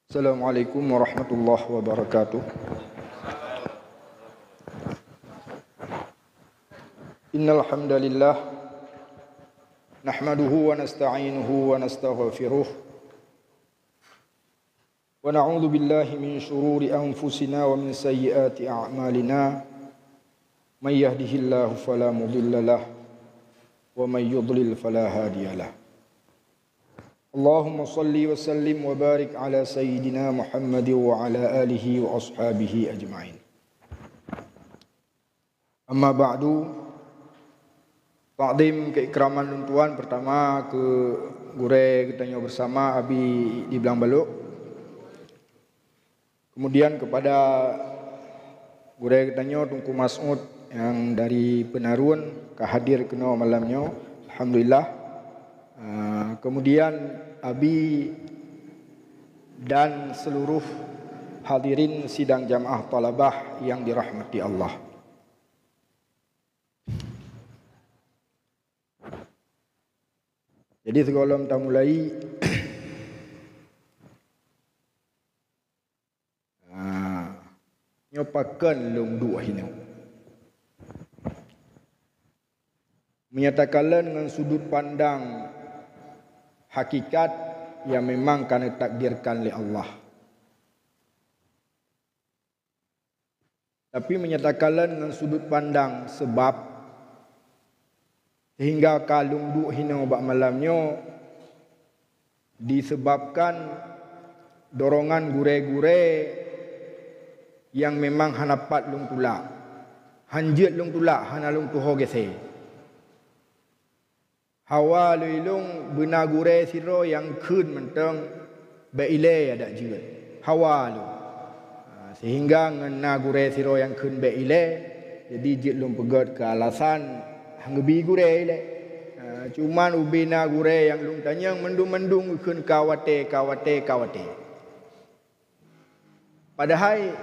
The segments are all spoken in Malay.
Assalamualaikum warahmatullahi wabarakatuh. Innal hamdalillah nahmaduhu wa nasta'inuhu wa nastaghfiruh wa na'udzu billahi min shururi anfusina wa min sayyiati a'malina. May yahdihillahu fala mudilla lahu wa may yudlil fala hadiyalah. Allahumma salli wa sallim wa barik ala sayyidina Muhammad wa ala alihi wa ashabihi ajma'in. Amma ba'du, takdim keikraman tuan pertama ke gure kita nyo bersama Abi di Belang Baluk. Kemudian kepada gure kita nyo Tungku Mas'ud yang dari Penarun kehadir kena malamnya, alhamdulillah. Kemudian Abi dan seluruh hadirin sidang jamaah talabah yang dirahmati Allah. Jadi sebelum kita mulai, nyopakan long dua ini. Menyatakan dengan sudut pandang hakikat yang memang kena takdirkan oleh Allah. Tapi menyatakan dengan sudut pandang sebab sehingga kalung duk hina bak malamnya disebabkan dorongan gure-gure yang memang hanapat lung tulak. Hanjut lung tulak hana lung tuho gese. Hawa luilung bena gure siro yang kun menteng beile ada juga. Hawa lu. Sehingga ngena gure siro yang kun beile jadi jit lung pegat ke alasan hanggebi gure ile. Cuman ubina gure yang lung tanyang mendung-mendung kun kawate. Padahal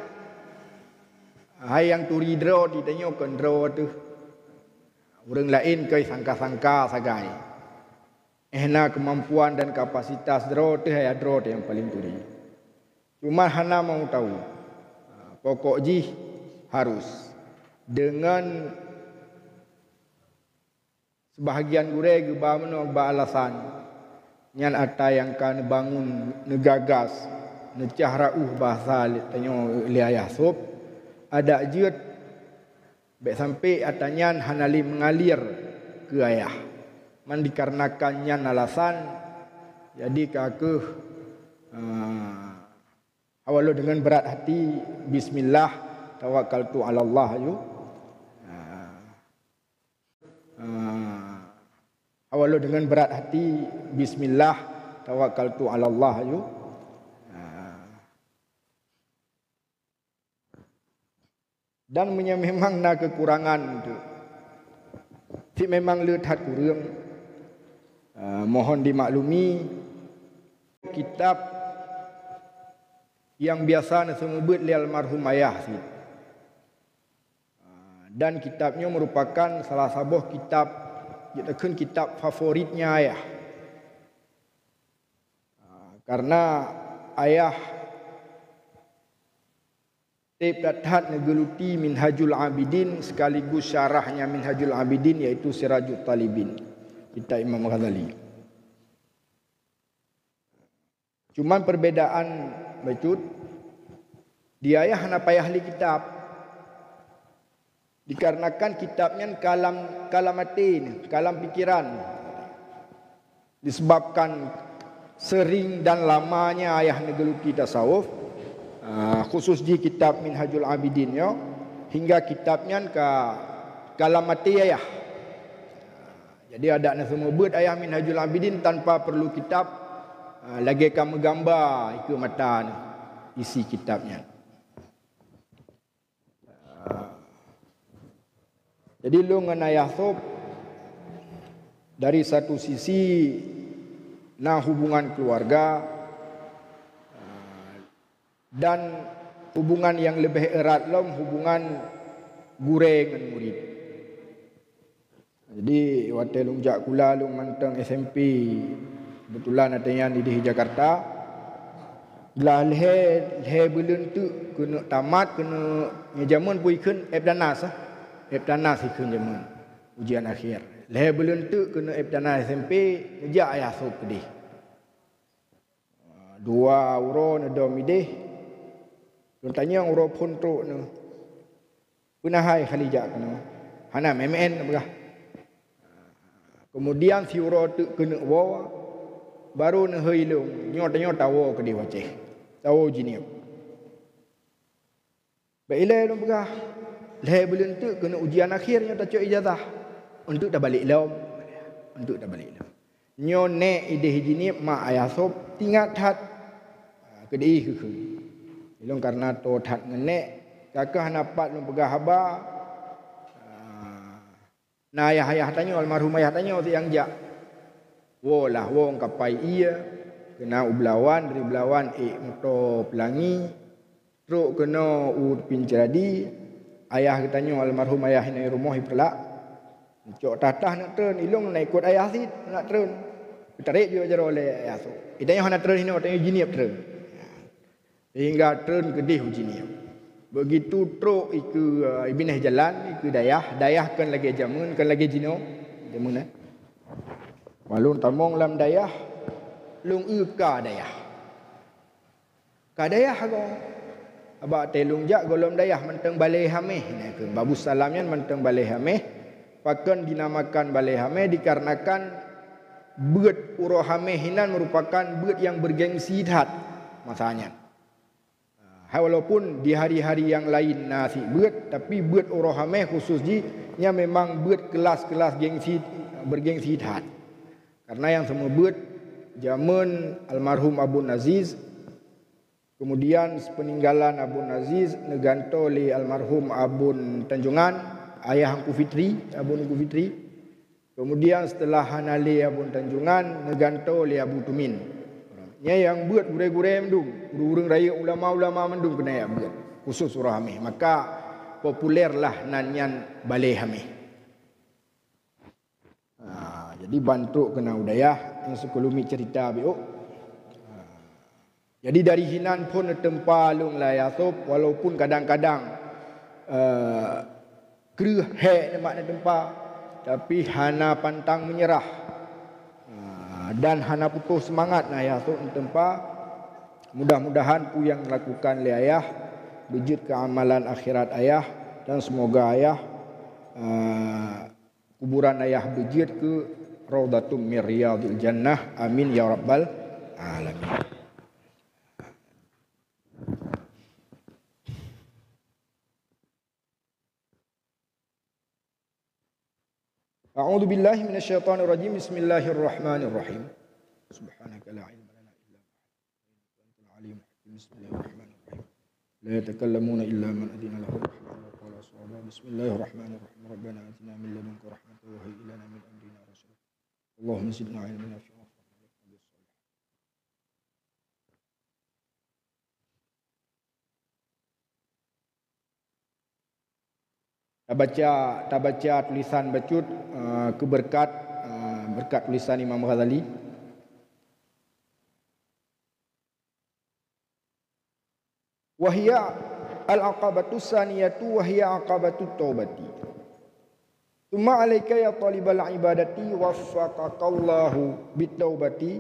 hai yang turi draw ditanya kan draw tu. Orang lain kai sangka-sangka sagai. Ehna kemampuan dan kapasitas draw tu hai draw yang paling turi. Cuma hana mau tahu. Pokok ji harus dengan sebahagian gure geba meno ba alasan nyan ata yang kan bangun negagas necah rauh bahasa tanyo liayah sop ada jeut baik sampai atanyan hanali mengalir ke ayah. Man dikarenakannya alasan jadi kakeh awal dengan berat hati bismillah tawakkaltu ala Allah ayu. Awal dengan berat hati bismillah tawakkaltu ala Allah ayu. Dan memang nak kekurangan tu. Si memang lehat kurang. Mohon dimaklumi kitab yang biasa disebut oleh almarhum ayah si. Dan kitabnya merupakan salah sebuah kitab iaitu kitab favoritnya ayah. Karena ayah Tibdathat negeluti Minhajul Abidin sekaligus syarahnya Minhajul Abidin iaitu Sirajut Talibin kitab Imam Ghazali. Cuman perbedaan bacut dia ayah hana payah li kitab dikarenakan kitabnya kalamatin, kalam pikiran disebabkan sering dan lamanya ayah negeluti tasawuf. Khusus di kitab Minhajul Abidin yo hingga kitabnya ke kalamati ayah. Jadi ada nak semua buat ayah Minhajul Abidin tanpa perlu kitab lagi kamu gambar ikut mata isi kitabnya. Jadi lu ngan ayah sob dari satu sisi nah hubungan keluarga dan hubungan yang lebih erat lom hubungan gure dengan murid. Jadi waktu lung jak kula lung manteng SMP Kebetulan ada yang di Jakarta. Lah le belum tu kena tamat kena zaman pui kun ebdanas ebdanas ikun zaman ujian akhir. Le belum tu kena ebdanas SMP ngejak ayah so pedih. 2 euro na do midih. Tanya euro pun tu na. Punah hai khalijak kena. Hana MMN apa? Kemudian si euro tu kena bawa baru na heilung nyot tawo ke dia waceh. Tawo jiniap. Baiklah dong pegah. Le belum tu kena ujian akhirnya tak cok ijazah. Untuk dah balik lom. Untuk dah balik lom. Nyo nek ideh jiniap mak ayah sob tingat hat. Kedih ke. Ilong karena to that ngenek kakah napat lu pegah haba. Nah ayah tanya almarhum ayah tanya tu yang jak. Wo lah wong kapai iya kena ublawan dari belawan moto pelangi truk kena pinceradi ayah tanya almarhum ayah ni rumah ipelak cok tatah nak turun ilong nak ikut ayah sit nak turun tarik dia ajar oleh ayah tu idanya nak turun ini tanya jiniap turun hingga turun kedih jiniap begitu truk iku ibinah jalan iku dayah kan lagi jamun kan lagi jino jamun malun tamong lam dayah lung ka dayah ka dayah go aba telung jak golom dayah menteng balai hameh nah ke babu salamnya menteng balai hameh pakan dinamakan balai hameh dikarenakan beut uro hameh hinan merupakan beut yang bergengsi hat masanya walaupun di hari-hari yang lain nasi beut tapi beut uro hameh khusus nya memang beut kelas-kelas gengsi bergengsi hat. Karena yang semua beut zaman almarhum Abu Aziz, kemudian peninggalan Abu Aziz neganto oleh almarhum Abu Tanjungan, ayah Angku Fitri, Abu Angku Fitri. Kemudian setelah Hanali Abu Tanjungan neganto oleh Abu Tumin. Nya yang beut gure-gure mendung, urang raya ulama-ulama mendung kena ya beut, khusus surah Hamih. Maka populerlah nanyan balai Hamih. Jadi bantu kena udayah yang sekelumit cerita biuk. Jadi dari hinan pun tempalung lah Yasub walaupun kadang-kadang kereh makna tempa tapi hana pantang menyerah dan hana putus semangat nah Yasub tempa. Mudah-mudahan pu yang melakukan le ayah wujud keamalan akhirat ayah dan semoga ayah kuburan ayah wujud ke Raudatum min riyadil jannah amin ya rabbal alamin. A'udzu billahi minasyaitonir rajim. Bismillahirrahmanirrahim. Subhanaka la ilma lana illa ma 'allamtana antal alim hakim. Bismillahirrahmanirrahim. La yatakallamuna illa man adina lahu ar-rahman wa qala sawaba. Bismillahirrahmanirrahim. Rabbana atina min ladunka rahmatan wa hayyi lana min amrina rashada. Allahumma zidna ilman nafi'an wa fa'alna bis salih. Tak baca tulisan bacut keberkat berkat tulisan Imam Ghazali. Wahia al-aqabatu saniyatu wahia aqabatu taubati. Tsumma alayka ya talibal ibadati waffaqakallahu bitaubati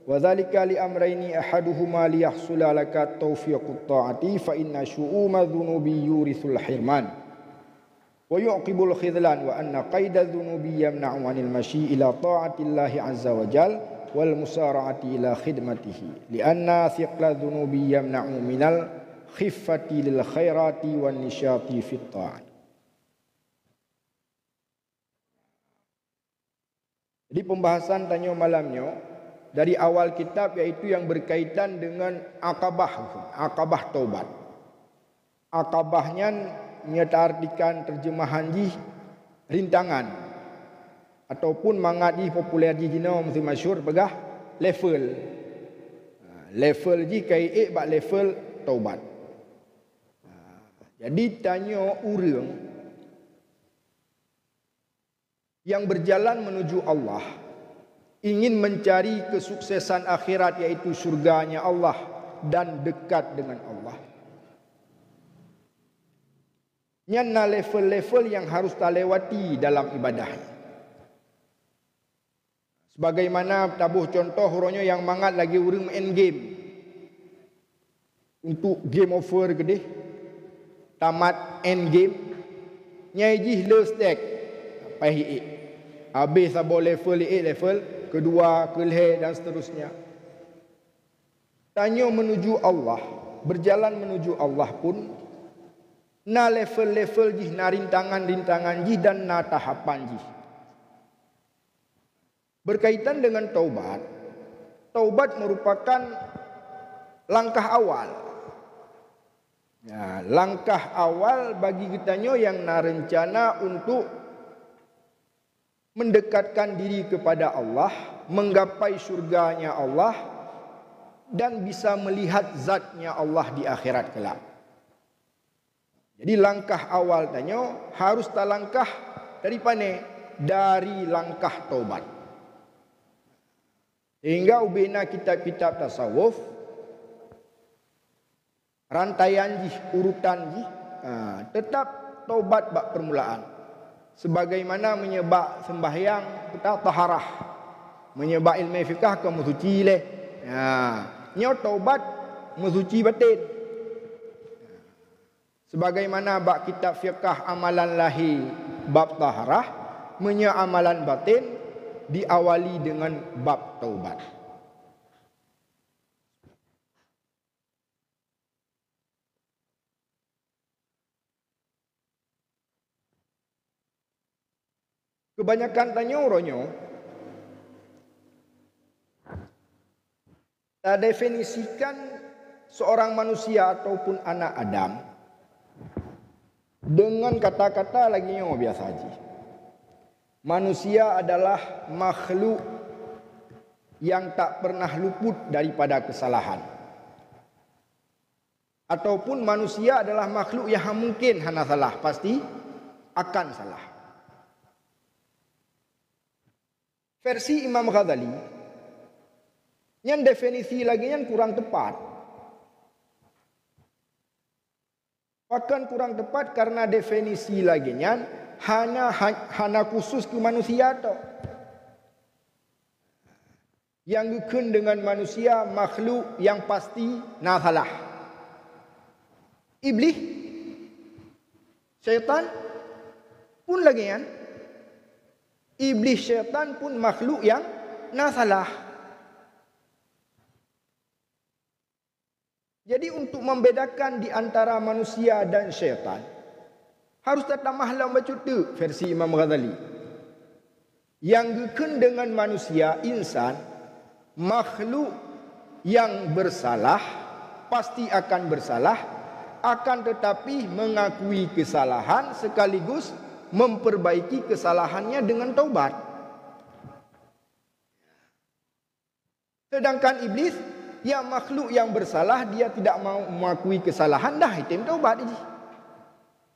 wa dzalika li amrayni ahaduhuma li yahsula laka tawfiqut ta'ati fa inna syu'uma dzunubi yurisul hirman wa yu'qibul khidlan wa anna qaida dzunubi yamna'u 'anil masyi ila ta'atillahi 'azza wa jal wal musara'ati ila khidmatihi li anna thiqla dzunubi yamna'u minal khiffati lil khairati wan nisyati fit ta'ati. Jadi pembahasan tanya malamnya dari awal kitab yaitu yang berkaitan dengan akabah taubat. Akabahnya nyata artikan terjemahan ji rintangan ataupun mangadi populer ji jino mesti masyhur pegah level. Level ji kai bak level taubat. Jadi tanya urang yang berjalan menuju Allah ingin mencari kesuksesan akhirat yaitu surganya Allah dan dekat dengan Allah. Nyana level-level yang harus kita lewati dalam ibadah. Sebagaimana tabuh contoh orangnya yang mangat lagi urang main game. Untuk game over gede. Tamat end game. Nyai jih le stack. Pahik. Habis sabo level kedua, kelih dan seterusnya. Tanya menuju Allah, berjalan menuju Allah pun na level-level jih, na rintangan-rintangan jih dan na tahapan jih. Berkaitan dengan taubat, taubat merupakan langkah awal. Ya, langkah awal bagi kitanya yang na rencana untuk mendekatkan diri kepada Allah, menggapai surganya Allah dan bisa melihat zatnya Allah di akhirat kelak. Jadi langkah awal tanya harus ta langkah dari mana? Dari langkah taubat. Sehingga ubina kitab-kitab tasawuf rantaian jih, urutan jih, tetap taubat bak permulaan. Sebagaimana menyebab sembahyang kita taharah, menyebab ilmu fikah ke mensuci leh. Nyo taubat mensuci batin. Sebagaimana bak kitab fiqh amalan lahi bab taharah, menya amalan batin diawali dengan bab taubat. Kebanyakan tanya orangnya tak definisikan seorang manusia ataupun anak Adam dengan kata-kata lagi yang biasa aja. Manusia adalah makhluk yang tak pernah luput daripada kesalahan. Ataupun manusia adalah makhluk yang mungkin hana salah, pasti akan salah. Versi Imam Ghazali, yang definisi lagi yang kurang tepat. Bahkan kurang tepat karena definisi lagi yang hanya khusus ke manusia atau yang gekun dengan manusia makhluk yang pasti nah salah. Iblis, syaitan pun lagi kan. Iblis, syaitan pun makhluk yang nah salah. Jadi untuk membedakan di antara manusia dan syaitan, harus tetap mahlam baca tu versi Imam Ghazali. Yang gekun dengan manusia, insan, makhluk yang bersalah, pasti akan bersalah, akan tetapi mengakui kesalahan sekaligus memperbaiki kesalahannya dengan taubat. Sedangkan iblis, ya makhluk yang bersalah, dia tidak mau mengakui kesalahan, dah item taubat ini.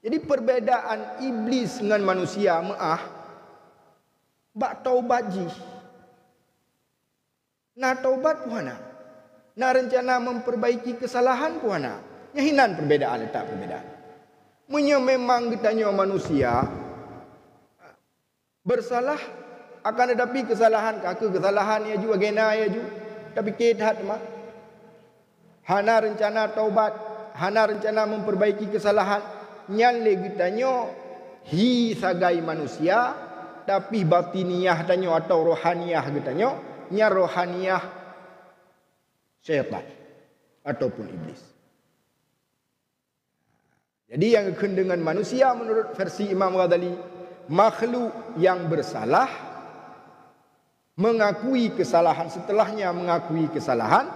Jadi perbedaan iblis dengan manusia bak taubat ji. Nah taubat puana. Nah rencana memperbaiki kesalahan puana. Nyahinan perbedaan, letak perbedaan. Memang ditanya manusia bersalah akan tetapi kesalahan kesalahan ya juga gena ya juga tapi kehat mah hana rencana taubat, hana rencana memperbaiki kesalahan nyalle ditanya hi sagai manusia tapi batiniah tanya atau rohaniah ditanya nya rohaniah syaitan ataupun iblis. Jadi yang gekun dengan manusia menurut versi Imam Ghazali, makhluk yang bersalah mengakui kesalahan, setelahnya mengakui kesalahan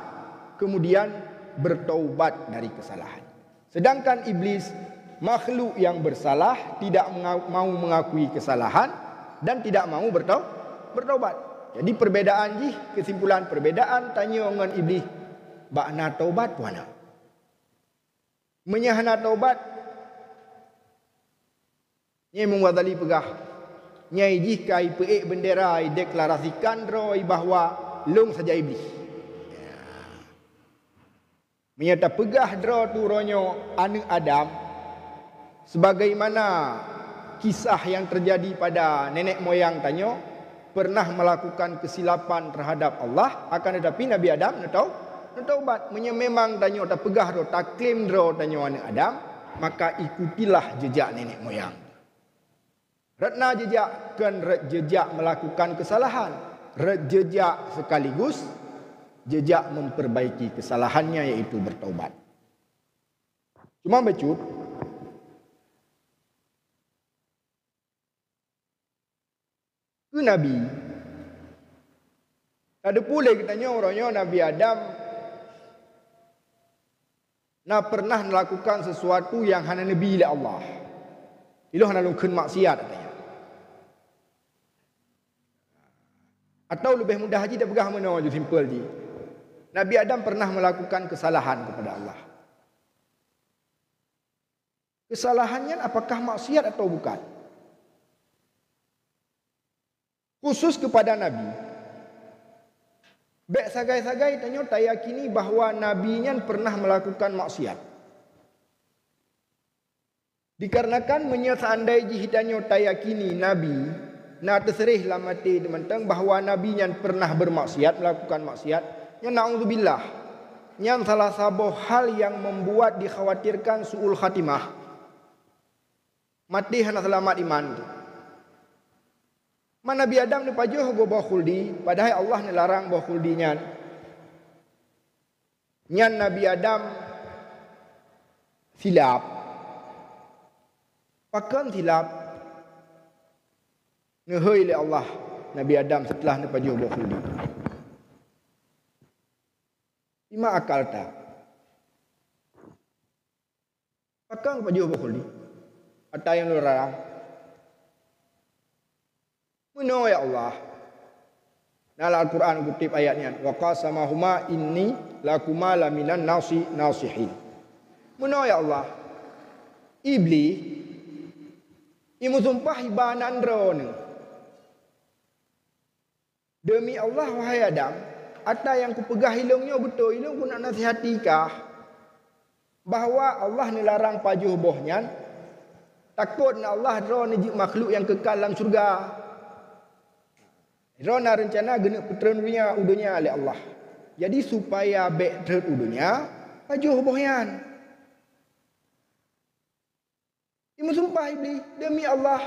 kemudian bertaubat dari kesalahan. Sedangkan iblis, makhluk yang bersalah, tidak mau mengakui kesalahan dan tidak mau bertaubat. Jadi perbedaan ji, kesimpulan perbedaan tanya dengan iblis, bakna taubat puana. Menyahana taubat Nyai Ghazali pegah. Nyai jika IPE bendera deklarasikan roi bahawa long saja iblis. Menyata pegah dro tu ronyo anak Adam sebagaimana kisah yang terjadi pada nenek moyang tanyo pernah melakukan kesilapan terhadap Allah, akan tetapi Nabi Adam taubat. Memang tanyo tak pegah dro, tak klaim dro tanyo anak Adam, maka ikutilah jejak nenek moyang. Ratna jejak kan jejak melakukan kesalahan, jejak sekaligus jejak memperbaiki kesalahannya, iaitu bertaubat. Cuma becut ke Nabi. Ada pula katanya orangnya Nabi Adam nak pernah melakukan sesuatu yang hana Nabi oleh Allah. Ilu hana lungkun maksiat katanya. Atau lebih mudah haji dah pegah mana je simple je. Nabi Adam pernah melakukan kesalahan kepada Allah. Kesalahannya apakah maksiat atau bukan? Khusus kepada Nabi. Bek sagai-sagai tanya tak yakini bahawa Nabi nya pernah melakukan maksiat. Dikarenakan seandai jihidannya tak yakini Nabi nak terserih lah mati mentang bahawa Nabi nya pernah bermaksiat, melakukan maksiat, nya na'udzubillah. Nya salah satu hal yang membuat dikhawatirkan su'ul khatimah. Mati hana selamat iman. Man Nabi Adam ni pajuh go bawah khuldi, padahal Allah ni larang bawah khuldi nyan. Nyan Nabi Adam silap. Pakan silap. Ngehoi oleh Allah Nabi Adam setelah ni pajuh bawah khuldi. Ima akal tak? Pakan pajuh bawah khuldi. Ada yang larang. Meno ya Allah. Dalam Al-Quran kutip ayatnya, wa qasamahuma inni lakuma laminan nasihin. Meno ya Allah. Iblis imu sumpah ibanan drone. Demi Allah wahai Adam, ada yang kupegah ilungnya betul, ilung ku nak nasihatikah bahawa Allah ni larang pajuh bohnya. Takut nak Allah drone ni makhluk yang kekal dalam syurga. Rona rencana gena putra udunya oleh Allah. Jadi supaya baik terhad udunya, pajuh bohyan. Imu sumpah iblis, demi Allah,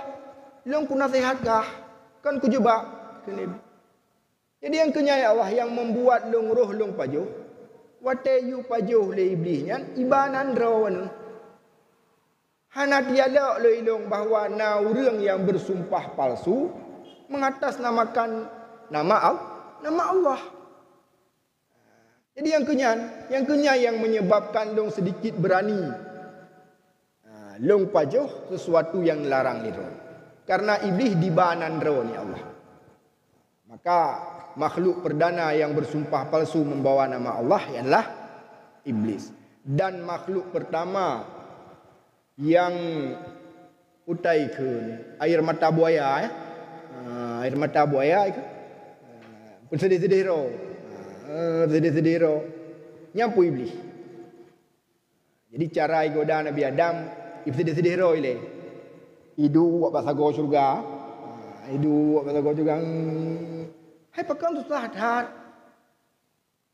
long ku nasihatkah? Kan ku jebak. Jadi yang kenyai Allah yang membuat long roh long pajuh. Watayu pajuh le iblisnya, ibanan rawan. Hana dialog le ilong bahawa na urang yang bersumpah palsu mengatasnamakan nama Allah. Jadi yang kenyang yang menyebabkan dong sedikit berani long pajuh sesuatu yang larang itu. Karena iblis dibanan ni Allah. Maka makhluk perdana yang bersumpah palsu membawa nama Allah ialah iblis. Dan makhluk pertama yang utai ke air mata buaya air mata buaya itu pun sedih-sedih ro nyampu iblis. Jadi cara goda Nabi Adam sedih-sedih ro ile idu buat bahasa go surga idu buat bahasa go juga hai pakan susah hat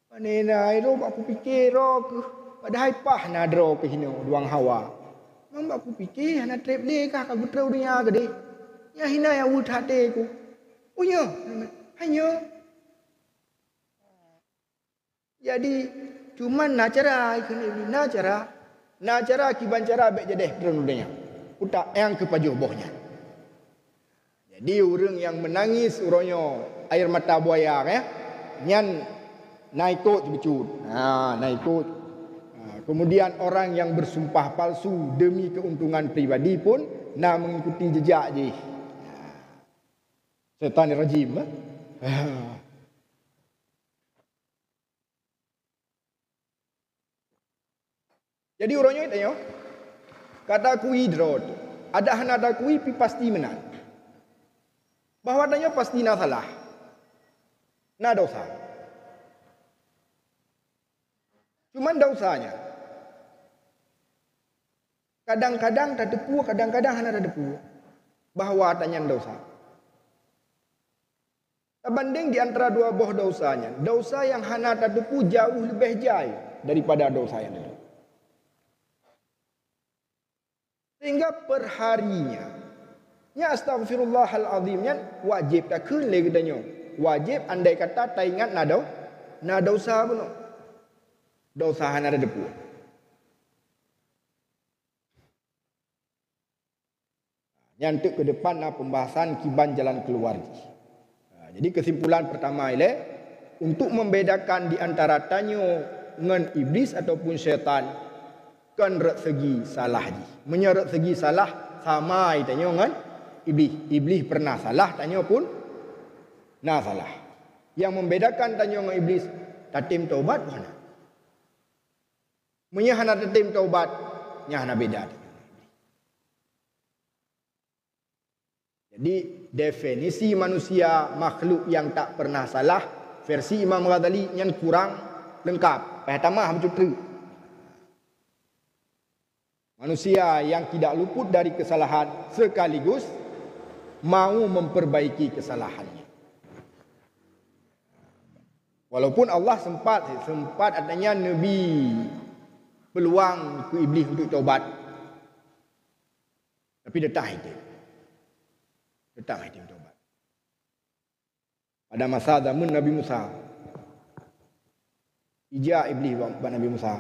panena ro aku fikir ro padahal pah nadro ke hino duang hawa mamba aku fikir hana trip le kah ka putra dunia gede. Ya hina yang wud hati ku. Punya. Hanya. Jadi cuman nacara ikut nacara kiban cara baik jadi dunia. Utak yang kepajuh bohnya. Jadi orang yang menangis uronyo air mata buaya ya. Nyan naikut becut. Naikut. Kemudian orang yang bersumpah palsu demi keuntungan pribadi pun nak mengikuti jejak je. Setan rajim. Jadi orangnya itu kata kui drod. Ada hanada kui pi pasti menang. Bahawa adanya pasti na salah. Na dosa. Cuman dosanya kadang-kadang tak depu, kadang-kadang hana tak depu. Bahawa tanya dosa. Banding di antara dua buah dosanya, dosa yang hana tak depu jauh lebih jauh daripada dosa yang itu. Sehingga perharinya, nya astagfirullahalazimnya wajib tak kun lagi danyo. Wajib andai kata tak ingat na dosa pun. Dosa hana ada depu. Nyantuk ke depan pembahasan kiban jalan keluar. Jadi kesimpulan pertama ialah untuk membedakan di antara tanyo dengan iblis ataupun syaitan kan rak segi salah ji. Menyerat segi salah sama tanyo dengan iblis. Iblis pernah salah, tanyo pun nah salah. Yang membedakan tanyo dengan iblis tatim taubat mana? Menyahana tatim taubat nyahana beda. Jadi definisi manusia makhluk yang tak pernah salah versi Imam Ghazali yang kurang lengkap. Pertama betul. Manusia yang tidak luput dari kesalahan sekaligus mau memperbaiki kesalahannya. Walaupun Allah sempat adanya Nabi peluang ke iblis untuk taubat. Tapi datang taubat. Pada masa zaman Nabi Musa, ija iblis buat Nabi Musa.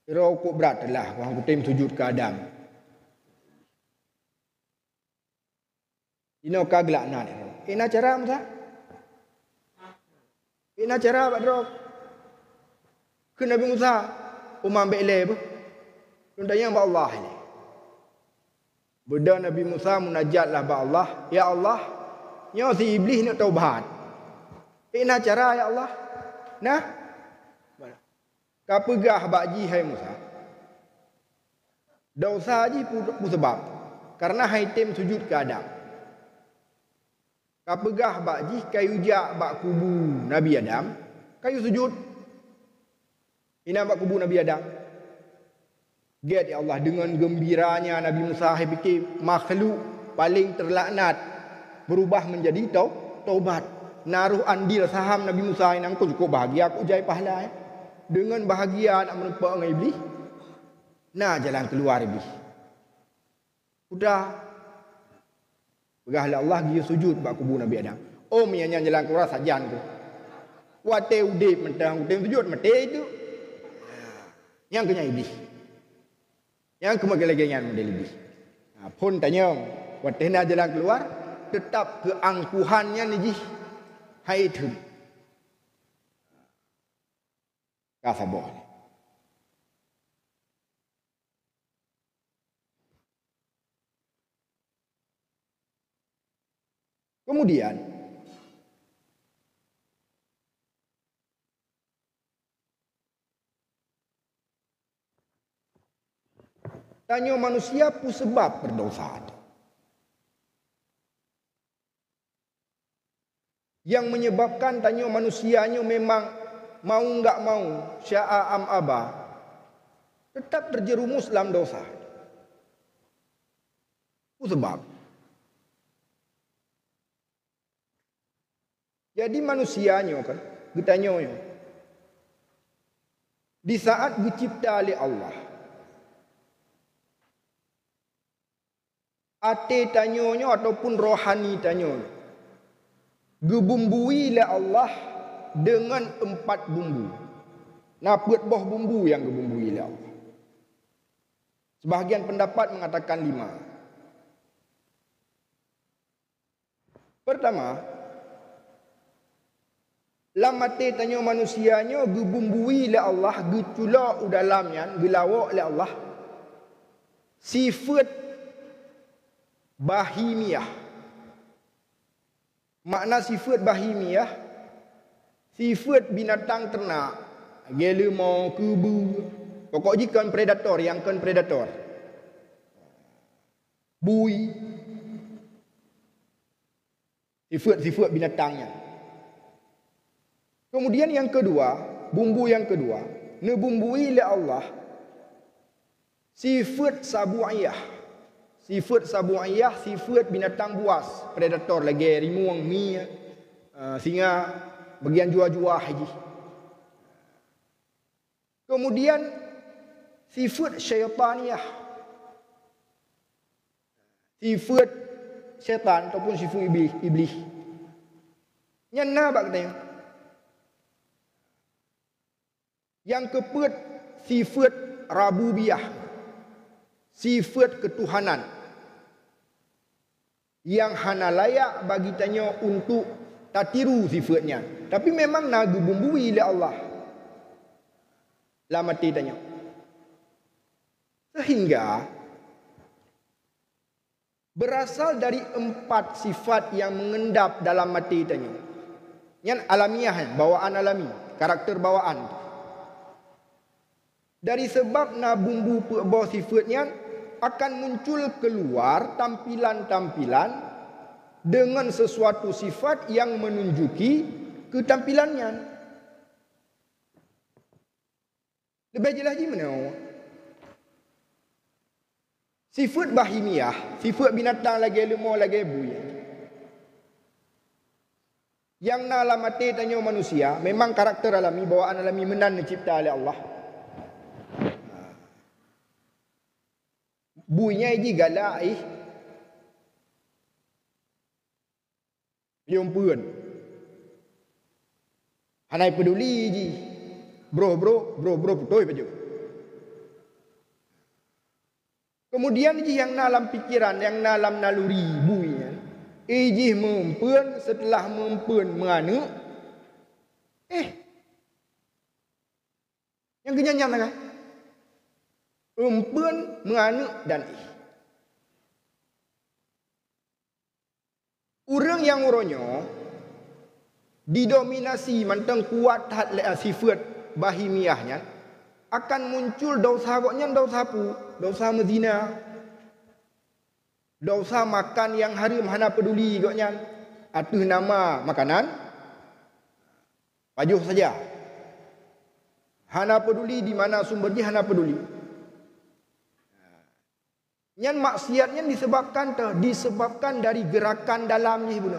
Rokok berat lah, orang kutim sujud ke Adam. Ini kagelak nak. Ina cara Musa? Ina cara buat rok. Ke Nabi Musa, umam be'le apa? Tundanya buat Allah ini. Beda Nabi Musa munajatlah ba Allah, ya Allah, nyo si iblis nak taubat. Ina cara ya Allah. Nah. Kapegah bakji hai Musa. Dosa ji pu sebab karena hai tim sujud ke Adam. Kapegah bakji kayu jak bak kubu Nabi Adam, kayu sujud. Ina bak kubu Nabi Adam. Get ya Allah, dengan gembiranya Nabi Musa fikir makhluk paling terlaknat berubah menjadi taubat. Naruh andil saham Nabi Musa ini aku cukup bahagia, aku jai pahala. Dengan bahagia nak menempah dengan iblis. Nah jalan keluar iblis. Sudah. Begahlah Allah dia sujud bak kubu Nabi Adam. Oh mianya jalan keluar sajan tu. Wate udip mentang udip sujud mate itu. Yang kena iblis. Yang kemagalan model iblis. Nah, pun tanya, waktu nak jalan keluar, tetap keangkuhannya ni hai itu. Kasabah. Kemudian tanya manusia pu sebab berdosa. Yang menyebabkan tanya manusianya memang mau enggak mau, sya'a am aba, tetap terjerumus dalam dosa. Pu sebab. Jadi manusianya kan, ditanya di saat dicipta oleh Allah, ate tanyonyo ataupun rohani tanyonyo gebumbui oleh Allah dengan 4 bumbu. Naput boh bumbu yang gebumbui oleh Allah. Sebahagian pendapat mengatakan 5. Pertama, lamate tanyo manusianya gebumbui oleh Allah, geculak dalamnya, gelawak oleh Allah sifat bahimiyah. Makna sifat bahimiyah, sifat binatang ternak, gelemau, kebu, pokok jikan predator, yang kan predator. Bui. Sifat-sifat binatangnya. Kemudian yang kedua, bumbu yang kedua, nebumbui oleh Allah sifat sabu'iyah. Sifat sabu'iyah, sifat binatang buas, predator lagi, rimuang, mi, singa, bagian jua-jua haji. Kemudian sifat syaitaniyah. Sifat syaitan ataupun sifat iblis. Yang nak katanya. Yang keempat sifat rabubiyah. Sifat ketuhanan. Yang hana layak bagi tanya untuk tak tiru sifatnya. Tapi memang nagu bumbui oleh Allah. Lah mati tanya. Sehingga berasal dari 4 sifat yang mengendap dalam mati tanya. Yang alamiah, bawaan alami, karakter bawaan. Dari sebab na bumbu bawah sifatnya akan muncul keluar tampilan-tampilan dengan sesuatu sifat yang menunjuki ketampilannya. Lebih jelas lagi mana? Sifat bahimiah, sifat binatang lagi lemah lagi buaya. Yang na alamati tanya manusia, memang karakter alami, bawaan alami menan dicipta oleh Allah. Buinya ini galak liung pun. Hanai peduli ji. Bro betul baju. Kemudian ji yang dalam pikiran, yang dalam naluri buinya. Iji mempun, setelah mempun menganu. Yang kenyanyam kan? Empun menganu dan orang yang uronyo didominasi mantang kuat sifat bahimiahnya akan muncul dosa goknya dosa pu, dosa mezina, dosa makan yang haram hana peduli goknya, atas nama makanan pajuh saja. Hana peduli di mana sumbernya, hana peduli. Yang maksiatnya disebabkan dari gerakan dalamnya ibu.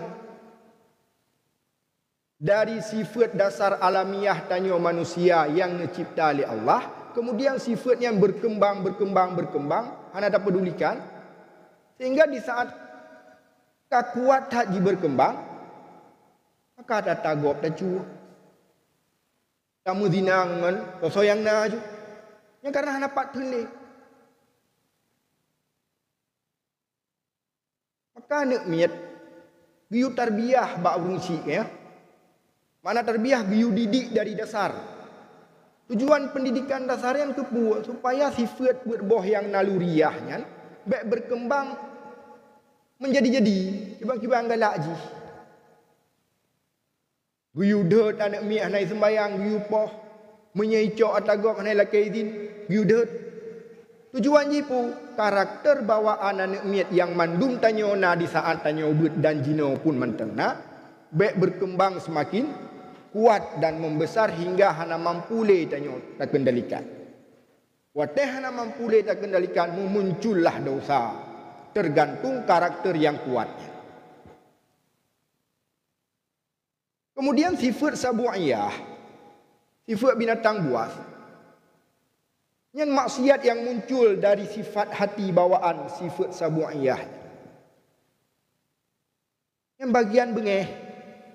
Dari sifat dasar alamiah tanya manusia yang dicipta oleh Allah, kemudian sifat yang berkembang, hana tak pedulikan, sehingga di saat kuat haji berkembang, maka ada tagop tacu, kamu zinangan, kau yang naju, yang karena hana pak telik. Maka nak miat giu tarbiyah bak urungsi ya. Mana tarbiyah giu didik dari dasar. Tujuan pendidikan dasarnya kepu supaya sifat berboh yang naluriahnya baik berkembang menjadi-jadi. Kibang-kibang galak ji. Giu dot anak miat nai sembayang giu poh menyeicok atagok nai lakai izin giu dot. Tujuan jipu karakter bawaan anak miat yang mandum tanyona di saat tanya ubud dan jino pun mentengna baik berkembang semakin kuat dan membesar hingga hana mampu le tanyo tak kendalikan. Wateh hana mampu le tak kendalikan muncullah dosa tergantung karakter yang kuatnya. Kemudian sifat sabu'iyah, sifat binatang buas. Yang maksiat yang muncul dari sifat hati bawaan sifat sabu'iyah. Yang bagian bengeh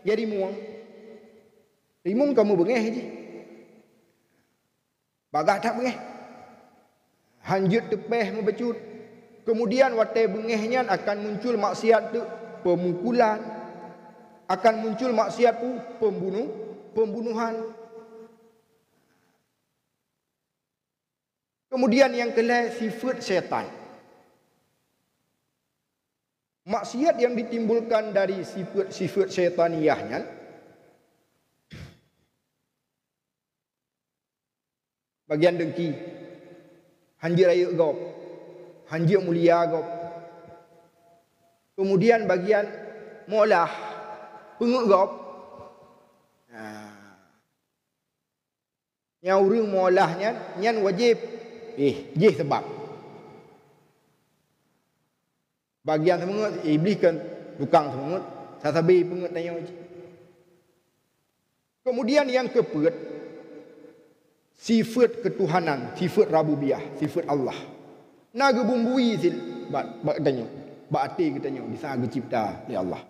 jadi muang. Rimung kamu bengeh je. Bagah tak bengeh. Hanjut tepeh membecut. Kemudian watai bengehnya akan muncul maksiat tu pemukulan. Akan muncul maksiat tu pembunuhan. Kemudian yang kelima sifat syaitan. Maksiat yang ditimbulkan dari sifat syaitaniyahnya bagian dengki, hanjir ayu gop, hanjir mulia gop. Kemudian bagian molah, penguk gop. Yang urang molahnya nyan wajib jih sebab. Bagian semangat iblis kan tukang semangat, sasabi pengat tanya wajib. Kemudian yang keempat, sifat ketuhanan, sifat rububiyah, sifat Allah. Naga bumbui sil bak tanya, bak ati kita tanya bisa dicipta oleh Allah.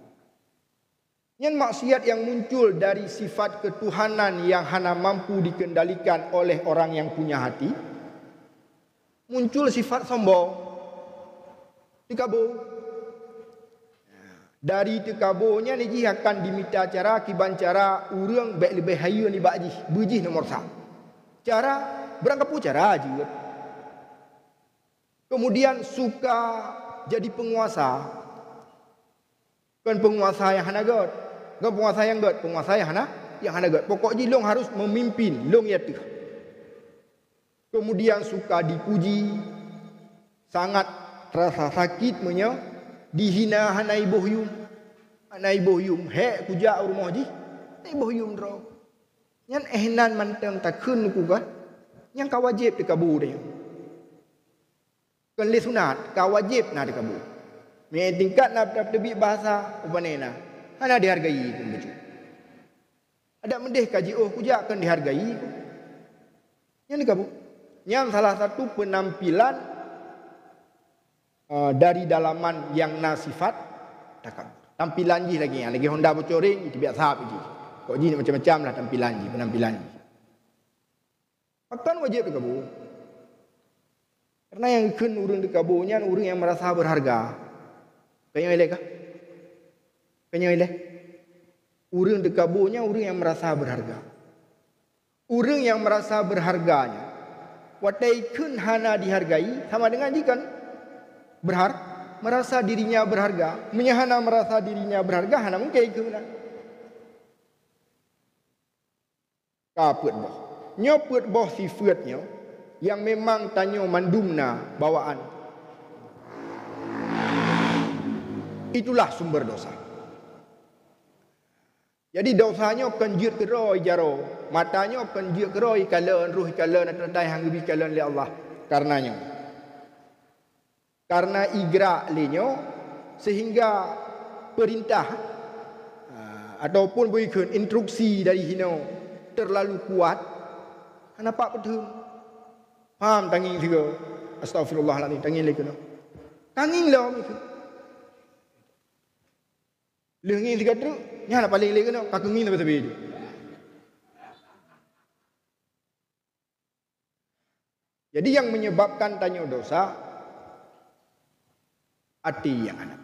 Yang maksiat yang muncul dari sifat ketuhanan yang hanya mampu dikendalikan oleh orang yang punya hati, muncul sifat sombong. Tekabur. Dari tekaburnya ni akan diminta cara kiban cara urang baik lebih hayu ni bakji, bejih nomor 1. Cara berangkapu cara juga. Kemudian suka jadi penguasa. Kan penguasa yang hana god. Kan penguasa yang god, penguasa yang hana god. Pokoknya long harus memimpin, long ya tu. Kemudian suka dipuji, sangat terasa sakit dihina hanai bohyum. Hanai bohyum, he kuja rumah ji. Hanai bohyum dro. Yang ehnan mantang takun ku kan. Yang kau wajib dikabur dia. Kan le sunat, kau wajib nak dikabur. Me tingkat nak tebi bahasa upanena. Hana dihargai pun becu. Ada mendeh kaji kuja akan dihargai. Yang dikabur. Yang salah satu penampilan dari dalaman yang nasifat takabur. Tampilan ji lagi yang lagi Honda bocoring itu biasa ji. Kok ji macam-macam lah tampilan ji, penampilan ji. Akan wajib dikabur. Karena yang ikut urang dikaburnya urang yang merasa berharga. Kaya ilek kah? Kaya ilek. Urang dikaburnya urang yang merasa berharga. Urang yang merasa berharganya watai kun hana dihargai sama dengan jikan merasa dirinya berharga, menyahana merasa dirinya berharga hana mungkin keuna. Kaput boh. Nyoput boh sifatnya yang memang tanyo mandumna bawaan. Itulah sumber dosa. Jadi dosanya kenjut keroi jaro, matanya kenjut keroi kalan ruh kalan atadai hang bi kalan li Allah karenanya. Karena igrak linyo sehingga perintah ataupun berikan instruksi dari hino terlalu kuat, nampak betul. Faham tanging tiga. Astagfirullahaladzim tanging lagi no. Tanging lah itu. Lenging tiga tu, nya nak paling lagi no, kakungin apa sabi itu. Jadi yang menyebabkan tanya dosa hati yang anak.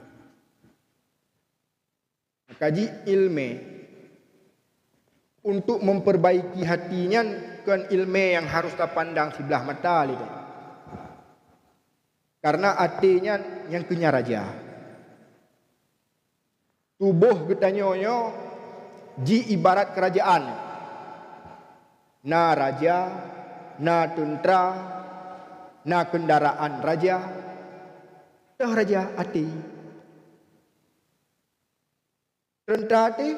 Kaji ilmu untuk memperbaiki hatinya kan ilmu yang harus kita pandang sebelah mata lihat. Karena hatinya yang punya raja. Tubuh getanyonyo ji ibarat kerajaan. Na raja, na tentera, na kendaraan raja. Dah raja hati. Tentera hati,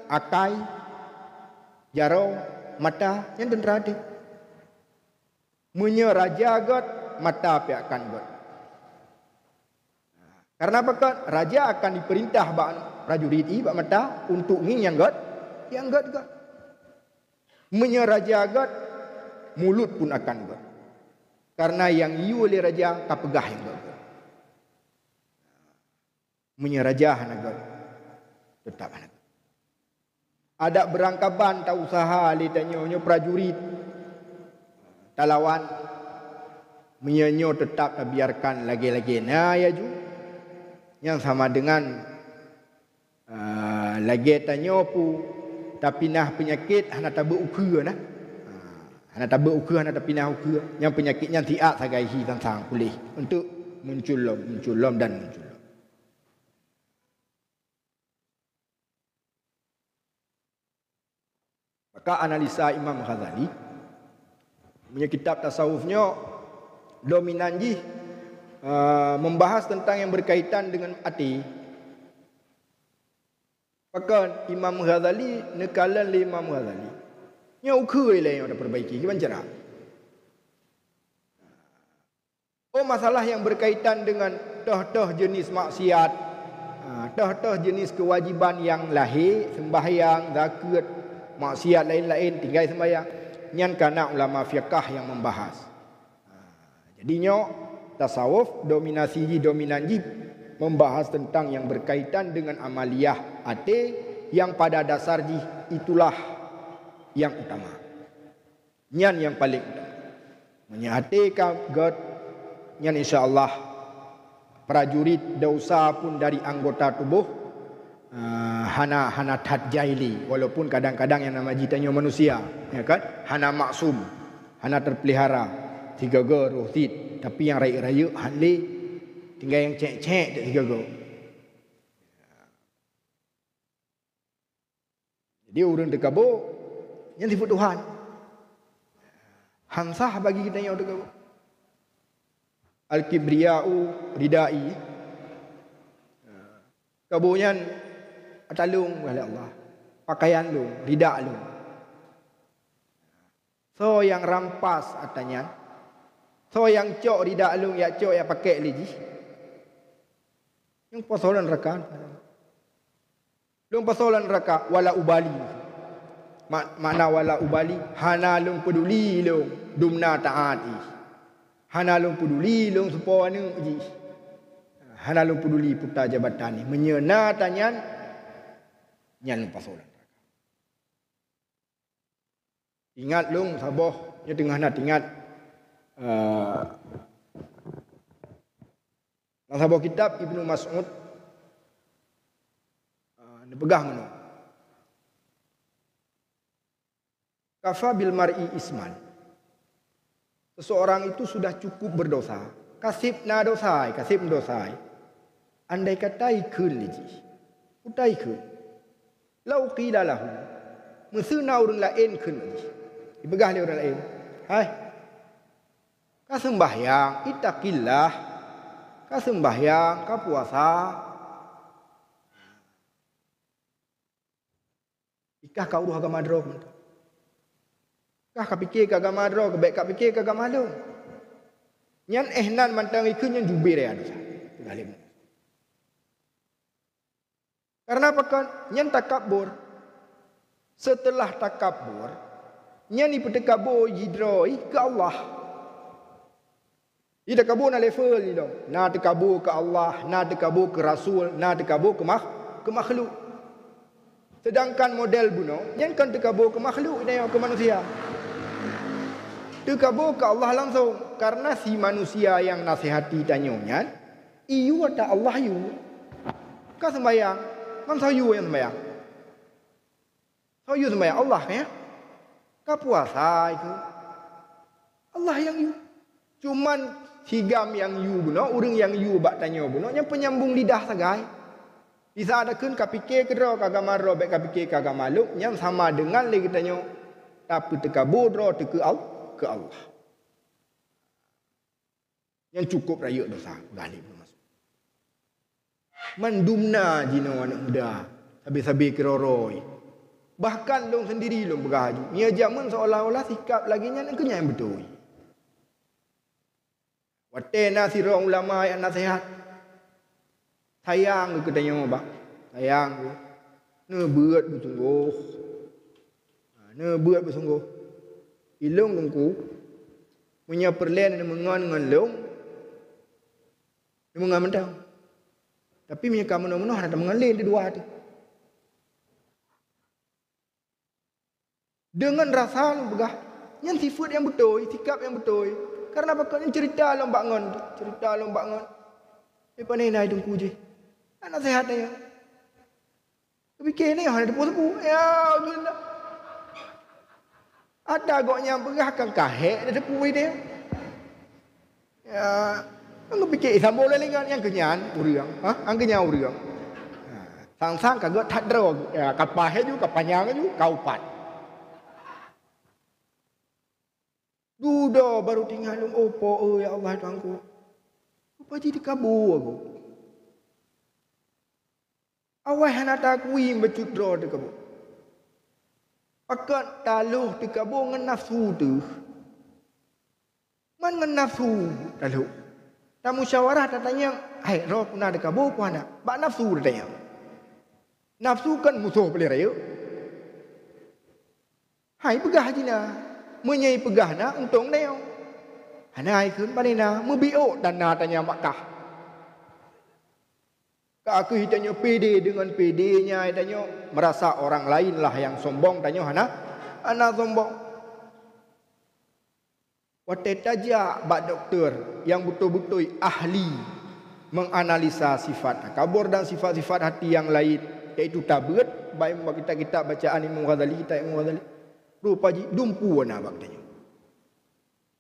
akai, jaro, mata, yang tentera hati. Munya raja god, mata piakan god. Karena apa god? Raja akan diperintah bak prajurit bak mata untuk ngin yang god, god. Munya raja god, mulut pun akan god. Karena yang iu oleh raja kapegah yang god. Munya raja hana god. Tetap hana. Ada berangkapan tak usaha li tanyo prajurit talawan menyanyo tetap biarkan lagi-lagi nah ya ju yang sama dengan lagi tanyo pu tapi nah penyakit hana tabe ukur nah hana tabe ukur hana tapi nah ukur yang penyakitnya tiak sagai hi tentang pulih untuk muncul lom dan muncul. Maka analisa Imam Ghazali punya kitab tasawufnya dominan ji membahas tentang yang berkaitan dengan hati. Maka Imam Ghazali nekalan Imam Ghazali Nya ukur lah yang ada perbaiki. Gimana cara? Oh, masalah yang berkaitan dengan dah jenis maksiat, dah jenis kewajiban yang lahir, sembahyang, zakat, maksiat lain-lain, tinggal sembahyang. Nyan kana ulama fiqh yang membahas. Jadinya tasawuf dominasi dominan jib membahas tentang yang berkaitan dengan amaliyah ate yang pada dasar itulah yang utama. Nyan yang paling utama. Menyate God nyan insya-Allah prajurit dosa pun dari anggota tubuh hana tatjaili, walaupun kadang-kadang yang nama jitanya manusia, ya kan? Hana maksum, hana terpelihara, tiga roh tit, tapi yang raya-raya hanli tinggal yang cek-cek tak tiga go. Jadi urang dekabo yang sifat Tuhan. Hansah bagi kita yang dekabo. Al-kibriya'u ridai. Kabunyan atalung oleh Allah. Pakaian lu, rida lu. So yang rampas atanya. So yang cok rida lu, ya cok ya pakai lagi. Yang persoalan neraka. Lung persoalan neraka wala ubali. Makna wala ubali, hana lung peduli lung dumna taati. Hana lung peduli lung supaya ni ji. Hana lung peduli puta jabatan ni menyena tanyan nyan pasolan. Ingat lung saboh nya tengah nak ingat saboh kitab Ibnu Mas'ud ni pegah mana. Kafa bil mar'i isman. Seseorang itu sudah cukup berdosa. Kasib na dosai, kasib dosai. Andai kata ikun liji. Utai ikun. Lau qila lahu. Mesuna orang lain kun liji. Dibegah dia orang lain. Hai. Ka sembahyang, ittaqillah. Ka sembahyang, ka puasa. Ikah kau uruh agama drog. Kah kapikir ke agama drog, baik kapikir ke agama lu. Nyan ehnan mantang ikun yang jubir ya dosa. Galim. Karena apa kan? Nyan takabur. Setelah takabur, nyan ipetekabur jidroi ke Allah. Ida kabur na level ni dong. Na tekabur ke Allah, na tekabur ke Rasul, na tekabur ke makhluk. Sedangkan model buno, nyan kan tekabur ke makhluk dan ke manusia. Tekabur ke Allah langsung. Karena si manusia yang nasihati tanyonya, iyu ada Allah yu. Kau sembahyang, kan sayu yang sembahyang. Sayu sembahyang Allah ya. Kau puasa itu. Allah yang yu. Cuman higam yang yu buno, orang yang yu bak tanyo buno, yang penyambung lidah sagai. Bisa ada kun kapikir kedro kagama ro baik kapikir kagama lu, yang sama dengan lagi tanyo. Tapi tekabur ro ke Allah. Yang cukup raya dosa galib masuk. Mandumna jino anak muda. Habis-habis keroroi. Bahkan long sendiri long bergaju. Ia zaman seolah-olah sikap lagi yang kenyang betul. Watena sira ulama yang nasihat. Sayang ke tanya bang. Sayang ke. Ne berat bersungguh. Ne berat bersungguh. Ilung tungku. Punya perlen dan mengan dengan long. Dia mengan mentang. Tapi punya kamu menuh ada mengalir di dua hati. Dengan rasa lu begah. Yang sifat yang betul, sikap yang betul. Karena apa kau cerita long bangun. Cerita long bangun. Lepas ni naik tungku je. Anak sehat ni. Fikir ni ada tepu-tepu. Ya gila. Ada agaknya berahkan kahek ada tepu dia. Ya, aku fikir sambol lengan yang kenyan uriang. Ang kenyan uriang. Sang-sang kagak tak drog. Ya, kapah ju kapanyang ju kaupat. Duda baru tinggal lung opo ya Allah Tuhanku. Apa jadi kabur aku. Awak hendak takui becut draw de kabur. Pakat taluh dikabung dengan nafsu tu. Man dengan nafsu taluh. Tak musyawarah tak tanya, hai roh kuna dikabung ku anak. Bak nafsu dia tanya. Nafsu kan musuh pelira yuk. Hai pegah jina. Menyai pegah na untung dia. Hanai kun panina mebio dan na tanya Makkah. Aku tanya pede dengan pedenya tanya merasa orang lain lah yang sombong tanya ana sombong. Wate taja bak doktor yang betul-betul ahli menganalisa sifat kabur dan sifat-sifat hati yang lain iaitu tabat baik kita bacaan Imam Ghazali Imam Ghazali rupa ji dumpu ana bak tanya.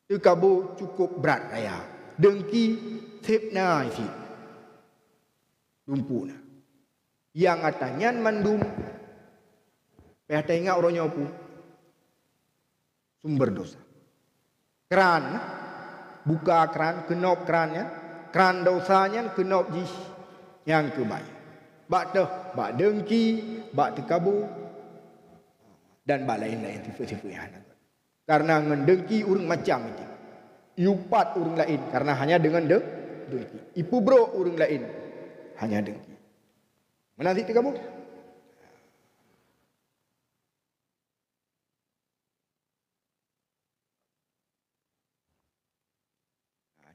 Tu kabur cukup berat raya. Dengki sepna isi. Dumpuna. Yang atanya mandum. Pihak tengok orangnya apa? Sumber dosa. Keran. Buka keran. Kenop kerannya. Keran dosanya kenop jih. Yang kebanyak. Bak tu. Bak dengki. Bak terkabur. Dan bak lain-lain. Sifat-sifat yang ada. Karena mendengki orang macam itu. Yupat orang lain. Karena hanya dengan dengki. Ipu bro orang lain. Hanya dengki. Mana nanti kamu?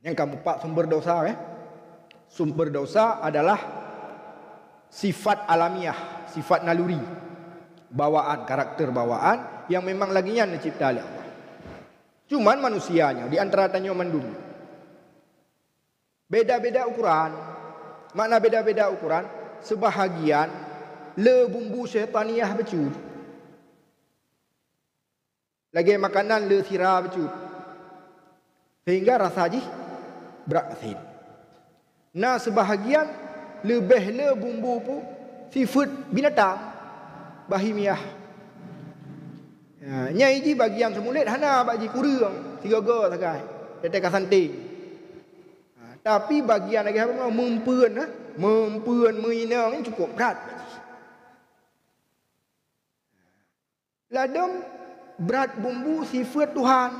Yang kamu pak sumber dosa Sumber dosa adalah sifat alamiah, sifat naluri, bawaan, karakter bawaan yang memang laginya dicipta oleh Allah. Cuman manusianya di antara tanya mandum. Beda-beda ukuran. Makna beda-beda ukuran. Sebahagian le bumbu syaitaniah becut. Lagi makanan le sirah becut. Sehingga rasa jih berasin. Nah sebahagian lebih le bumbu pu sifat binatang bahimiah. Nyai ji bagian semulit hana bagi kurang tiga-tiga sagai. Tetek santing. Tapi bagian lagi apa mempuan menginang ini cukup berat. Ladam berat bumbu sifat Tuhan.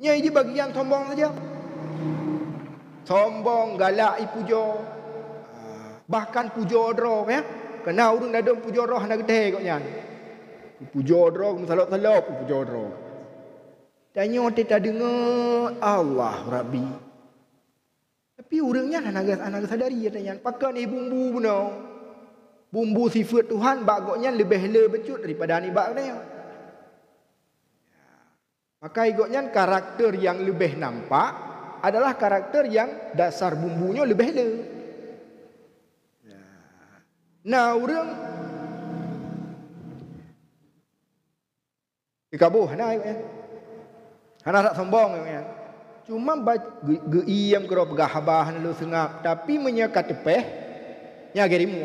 Nyai di bagian sombong saja. Sombong, galak, puja. Bahkan puja roh ya. Kena urang ladam puja roh hendak gede kok nyan. Puja roh, salok-salok puja roh. Tanya kita dengar Allah Rabbi. Tapi orangnya anak sadari tanya pakai ni bumbu benar. Bumbu sifat Tuhan bagoknya lebih becut daripada ni bak dia. Maka igotnya karakter yang lebih nampak adalah karakter yang dasar bumbunya lebih le. Nah orang dikabuh nah ya. Hana tak sombong ya. Cuma geiam kero pegah habah lu sengap tapi menyekat tepeh nya gerimu.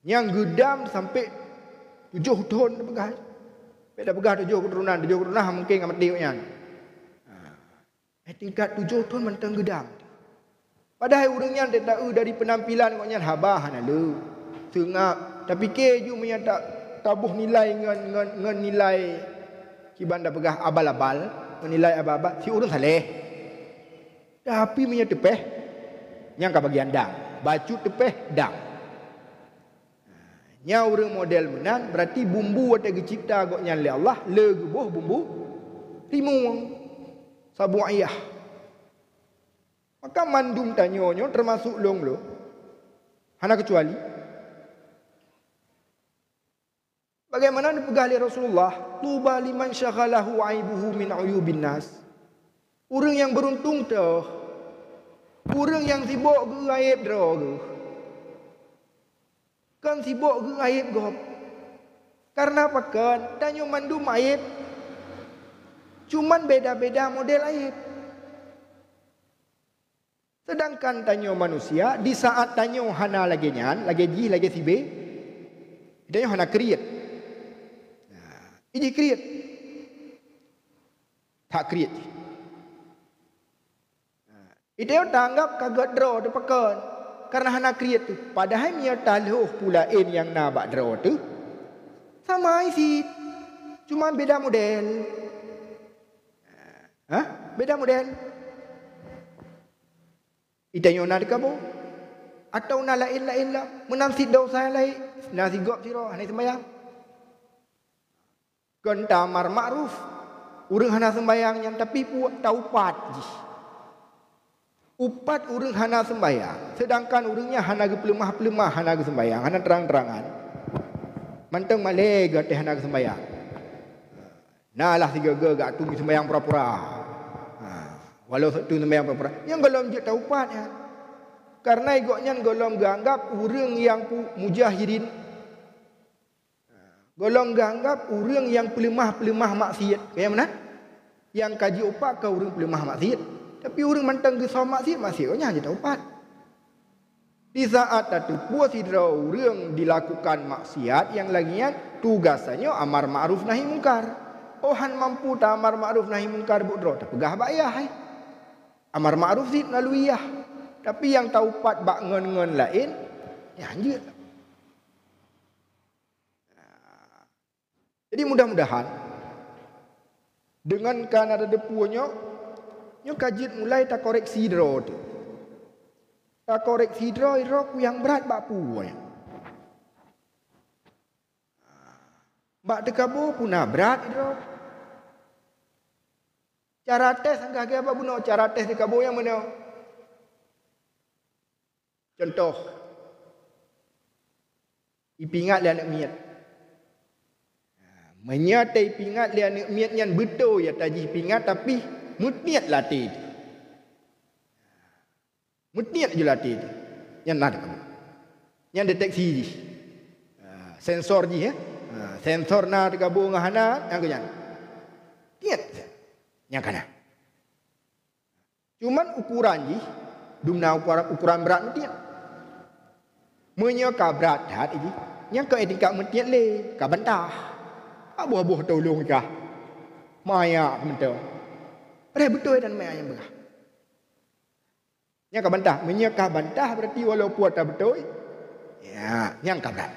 Yang gedam sampai 7 tahun pegah. Beda pegah 7 keturunan mungkin amat diuknya. Tingkat 7 tahun mentang gedam. Padahal urangnya tak tahu dari penampilan koknya habah lu. Sengap tapi keju menyata tabuh nilai ngan nilai kibanda pegah abal-abal menilai abal-abal si urang saleh tapi punya tepeh yang ke bagian dang baju tepeh dang nya urang model menan berarti bumbu ada dicipta goknya oleh Allah le gebuh bumbu timun sabu ayah maka mandum tanyonyo termasuk long lo hana kecuali bagaimana dipegah oleh Rasulullah, tuba liman syaghalahu aibuhu min uyubin nas. Orang yang beruntung tu, orang yang sibuk ke aib dah. Kan sibuk ke aib gop. Karena apa kan? Tanya mandum aib. Cuman beda-beda model aib. Sedangkan tanya manusia, di saat tanya hana lagi nyan, lagi ji, lagi sibe, tanya hana kriat. Ini kriat. Tak kriat. Itu tanggap kagak draw depakan. Karena hana create tu. Padahal mia taluh pulain yang na bak draw tu. Sama isi. Cuma beda model. Beda model. Itanyo na dekabo. Atau na lain-lain lah. Menamsid dosa lain. Nasi gop siro. Hana sembayang. Kentamar ma'ruf. Urang hana sembayang yang tapi puak taupat. Upat urang hana sembayang. Sedangkan urangnya hana gepelemah-pelemah hana sembayang. Hana terang-terangan. Manteng malega teh hana sembayang. Nah lah tiga gak tu sembayang pura-pura. Walau tu sembayang pura-pura. Yang golong je taupat ya. Karena igoknya golong ganggap urang yang mujahidin. Golong ganggap urang yang pelemah-pelemah maksiat. Kayak mana? Yang kaji upat ke urang pelemah maksiat. Tapi orang mantang ke sama maksiat maksiatnya hanya taupat. Di saat itu puasidra orang dilakukan maksiat yang lagian tugasannya amar ma'ruf nahi mungkar. Ohan mampu ta amar ma'ruf nahi mungkar budro terpegah bayah. Amar ma'ruf zid naluyah. Tapi yang taupat bak ngen-ngen lain ya anjir. Jadi mudah-mudahan dengan kan ada depunya nyo kajit mulai tak koreksi dro tu. Tak koreksi dro yang berat bak puai. Bak dekabo punah berat dro. Cara tes anggah ke apa buno? Cara tes dekabo yang mana? Contoh. Ipingat dia nak miat. Menyatai pingat dia nak miat yang betul ya taji pingat tapi mutniat latih. Mutniat je latih. Yang nak kamu. Yang deteksi je. Sensor je ya. Sensor na digabung dengan hana yang kenyan. Tiat. Yang kana. Cuman ukuran je dumna ukuran berat mutiat. Menyo ka berat hat ini. Yang ka etika mutiat le ka bantah. Abuh-abuh tolong kah. Maya mental. Betul dan maya yang berah. Yang ka bantah, menyakah bantah berarti walau puat tak betul. Ya, yang ka berat.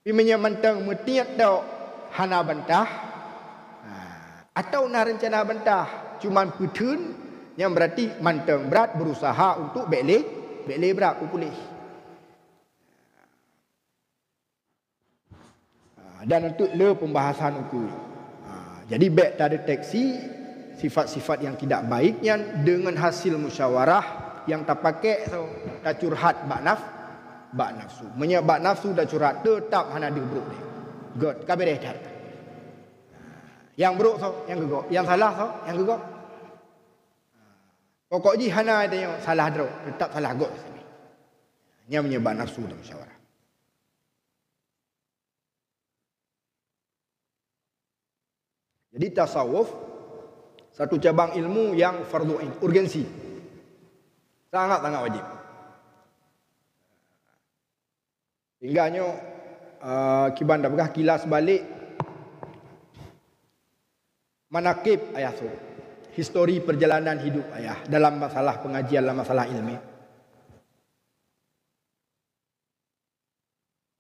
Pi menyamantang mutiat dak hana bantah. Atau na rencana bantah cuman putun yang berarti mantang berat berusaha untuk bele berat pulih. Dan untuk le pembahasan ukur. Jadi baik tak deteksi sifat-sifat yang tidak baiknya dengan hasil musyawarah yang tak pakai so tak curhat bak nafsu. Menyak bak nafsu dah curhat tetap hana diubruk dia. God kabeh dah. Yang buruk so yang gegok, yang salah so yang gegok. Pokok ji hana ada yang salah dro, tetap salah god sini. Nya menyebab nafsu dalam musyawarah. Jadi tasawuf satu cabang ilmu yang fardu ain, urgensi. Sangat-sangat wajib. Hingganya kiban dah begah kilas balik manakib ayah tu. Histori perjalanan hidup ayah dalam masalah pengajian, dalam masalah ilmu.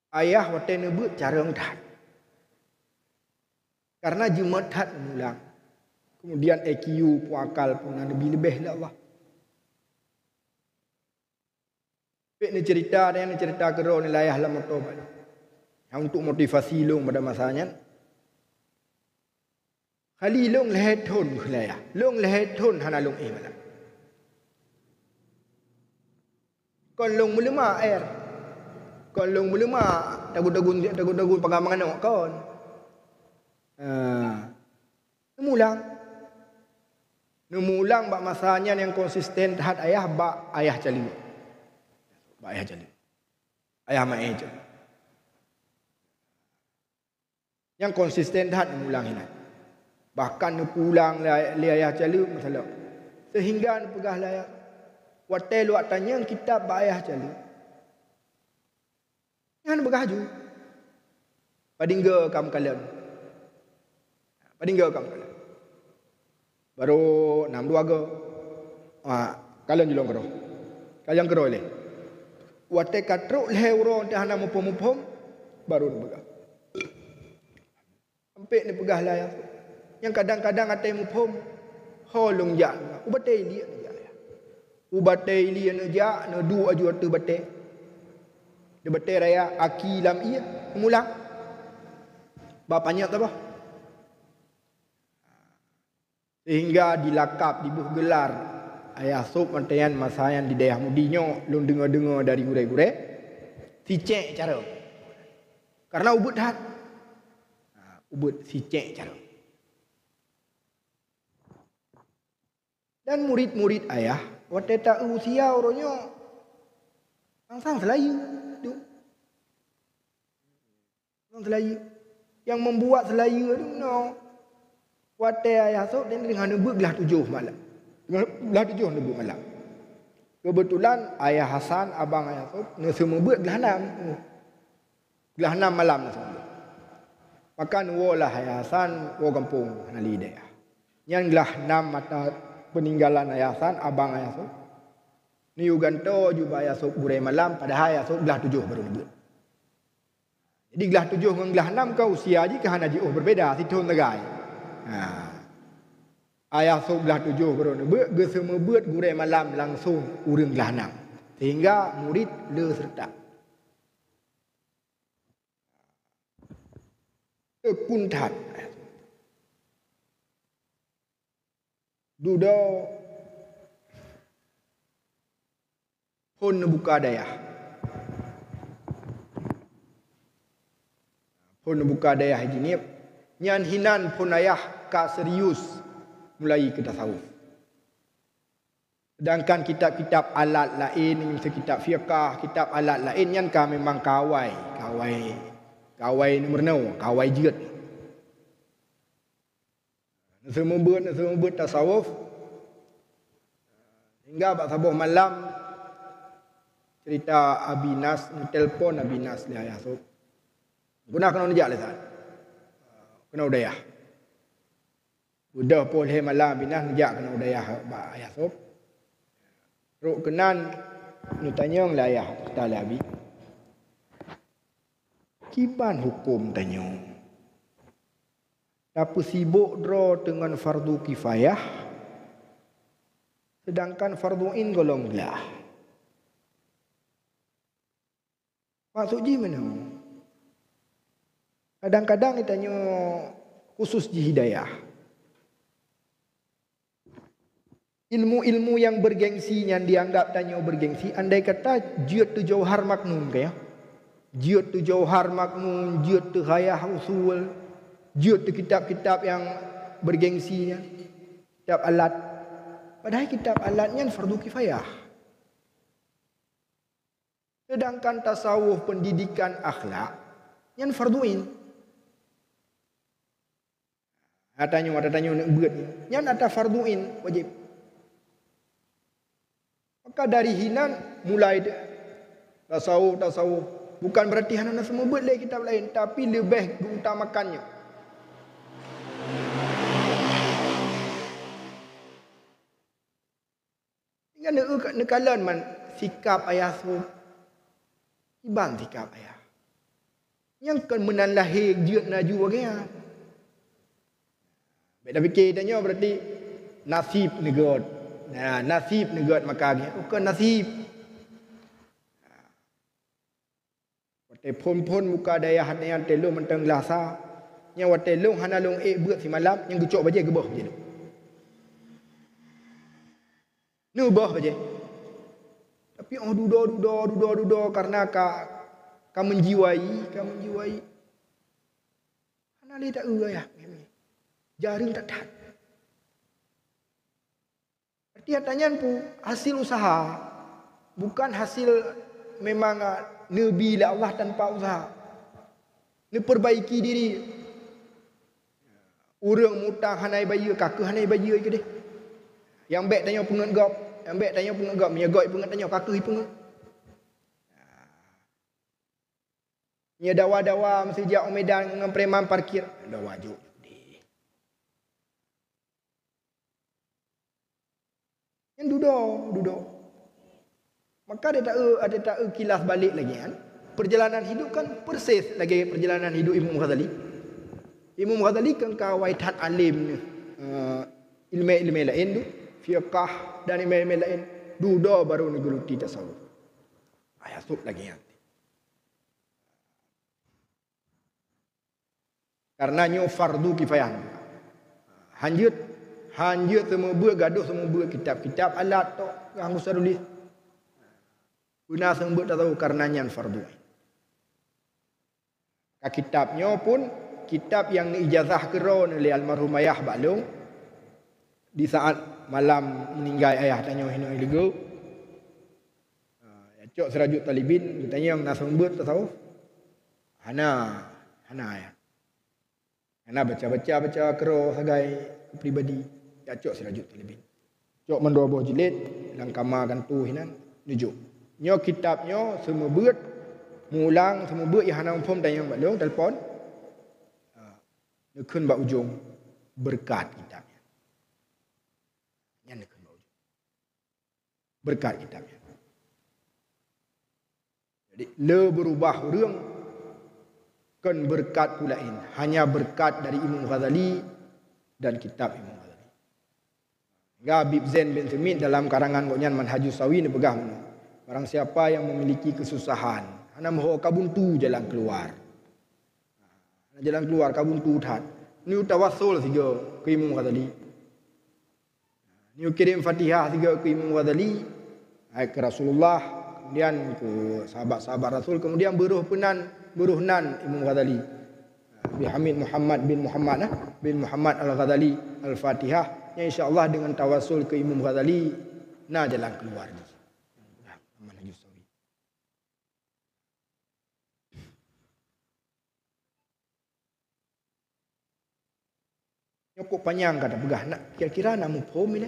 Ayah waktu nebut cara ngdah. Karena jumat hat mulang. Kemudian EQ puakal pun lebih lah Allah. Pek ni cerita dia ni cerita kero ni layah lah motobat. Yang untuk motivasi long pada masanya. Kali long lehet thon layah. Long lehet thon hana long malah. Kon long mulema air. Kon long mulema dagun pengamangan nak kon. Nemulang bak masanya yang konsisten hat ayah bak ayah cali. Bak ayah cali. Ayah mai je. Yang konsisten hat nemulang ini. Bahkan nepulang le ayah cali masalah. Sehingga nepegah lah ayah. Watai luak tanya kitab bak ayah cali. Yang begaju. Padingga kam kalian. Padingga kam kalian. Baru 6 2 ke. Kalian julung kero. Kalian kero le. Wate katruk lehuro dah nama pom baru ni pegang. Sampai ni pegah lah ya. Yang kadang-kadang atai mupom holong jak. Ubatai dia ni jak. Ubatai dia ni jak na du aju atu batai. Dia batai raya aki lam ia mulang. Bapaknya apa? Sehingga dilakap dibuh gelar ayah sop mantayan masayan di daerah Mudinyo lun dengar-dengar dari gure-gure sicek cara karena ubud dah ubud sicek cara dan murid-murid ayah waktu tak usia orangnya langsung selayu tu langsung selayu yang membuat selayu tu no waktu ayah sop dan dengan belah 7 malam belah 7 nebuk malam. Kebetulan ayah Hasan, abang ayah Sob, semua buat belah 6. Belah 6 malam semua. Maka nuwalah ayah Hasan, wa kampung nali dia. Yang belah 6 mata peninggalan ayah Hasan, abang ayah Sob. Ni uganto juga ayah Sob burai malam, padahal ayah Sob belah 7 baru nebuk. Jadi belah 7 dengan belah 6 kau usia je kahana ji berbeda, situ negai. Ayah Sob belah 7 baru nebuk, ge semua buat gurai malam langsung urang belah 6. Sehingga murid le serta. Kekuntat. Dudo pun buka daya. Pun buka daya jinip. Nyan hinan pun ayah ka serius mulai ke tasawuf. Sedangkan kitab-kitab alat lain, misalnya kitab fiqah, kitab alat lain yang memang kawai nombor 0, kawai jeut. Semua buat tasawuf. Hingga bak sabuh malam cerita Abinas, telefon Abinas dia ayah sob. Guna kena nejak le sat. Kena udayah. Udah boleh malam binah nejak kena udayah bak ayah sob. Ruk kenan nu tanya lah ayah kita labi. Kiban hukum tanya. Tapi sibuk draw dengan fardu kifayah. Sedangkan fardu in golong belah. Maksud ji mana? Kadang-kadang ditanya khusus ji hidayah. Ilmu-ilmu yang bergengsi yang dianggap tanya bergengsi, andai kata jiyut tu jauhar maknun kaya. Jiyut tu jauhar maknun, jiyut tu hayah usul, jiyut tu kitab-kitab yang bergengsinya, kitab alat. Padahal kitab alatnya fardu kifayah. Sedangkan tasawuf pendidikan akhlak yang farduin. Ada tanya nak buat ni. Yang ada farduin wajib. Maka dari hinan mulai tasawuf bukan berarti hana semua buat lagi kitab lain, tapi lebih diutamakannya. Ingat nekalan man sikap ayah su ibang sikap ayah. Yang kan menan lahir jiut naju bagaya. Beda fikir tanya berarti nasib negot. Nah, nasib negot makanya. Bukan nasib. Wate pon muka daya hanya telu mentang lasa. Nya wate long hana long buat si malam yang gecok baje gebah je. Nu bah baje. Tapi duda karena ka menjiwai. Hana le tak ya. Jaring tak tat. Artinya pun hasil usaha, bukan hasil memang nabi lah Allah tanpa usaha. Ni perbaiki diri. Urang mutang hanai bayi, kakak hanai bayi ke deh. Yang baik tanya pengat gop, Mia gop pengat tanya kakak pengat. Nya dawa-dawa mesti jak medan dengan preman parkir, dawa juk. Yang duduk. Maka ada tak kilas balik lagi kan. Perjalanan hidup kan persis lagi perjalanan hidup Imam Ghazali. Imam Ghazali kan kawai tat alim ilmu lain tu, fiqh dan ilmu lain. Duda baru ngeluti tasawuf. Ayat tu lagi kan. Karenanya fardu kifayah. Hanjut semua buat gaduh semua buat kitab-kitab alat tok yang usah tulis. Guna semua tak tahu karenanya fardu. Kitabnya pun kitab yang ijazah keron oleh almarhum ayah Baklung di saat malam meninggal ayah tanya hina ilego. Cok Serajut Talibin ditanya yang nak sembut tak tahu. Hana ya. Hana baca kero sebagai pribadi. Ya cok Serajut Talibin. Cok mendua buah jilid dalam kamar gantu hinan nujuk. Nyo kitabnya semua buat mulang semua buat yang hana umpam tanya yang Baklung telefon. Nekun bak ujung berkat kitabnya. Yang nekun bak ujung. Berkat kitabnya. Jadi le berubah orang kan berkat pulain. Hanya berkat dari Imam Ghazali dan kitab Imam Ghazali. Habib Zain bin Thamid dalam karangan Gonyan Manhajus Sawi ni pegah mana. Barang siapa yang memiliki kesusahan, ana mahu kabuntu jalan keluar. Jalan keluar kabuntu utat. Ni tawassul tiga ke Imam Ghazali. Ni kirim Fatihah tiga ke Imam Ghazali, ke Rasulullah, kemudian ke sahabat-sahabat Rasul, kemudian beruh nan Imam Ghazali. Bihamid Muhammad bin Muhammad Al-Ghazali Al-Fatihah. Yang insya-Allah dengan tawassul ke Imam Ghazali na jalan keluar ni. Nyokok panjang kata pegah nak kira-kira nak mumpom ni.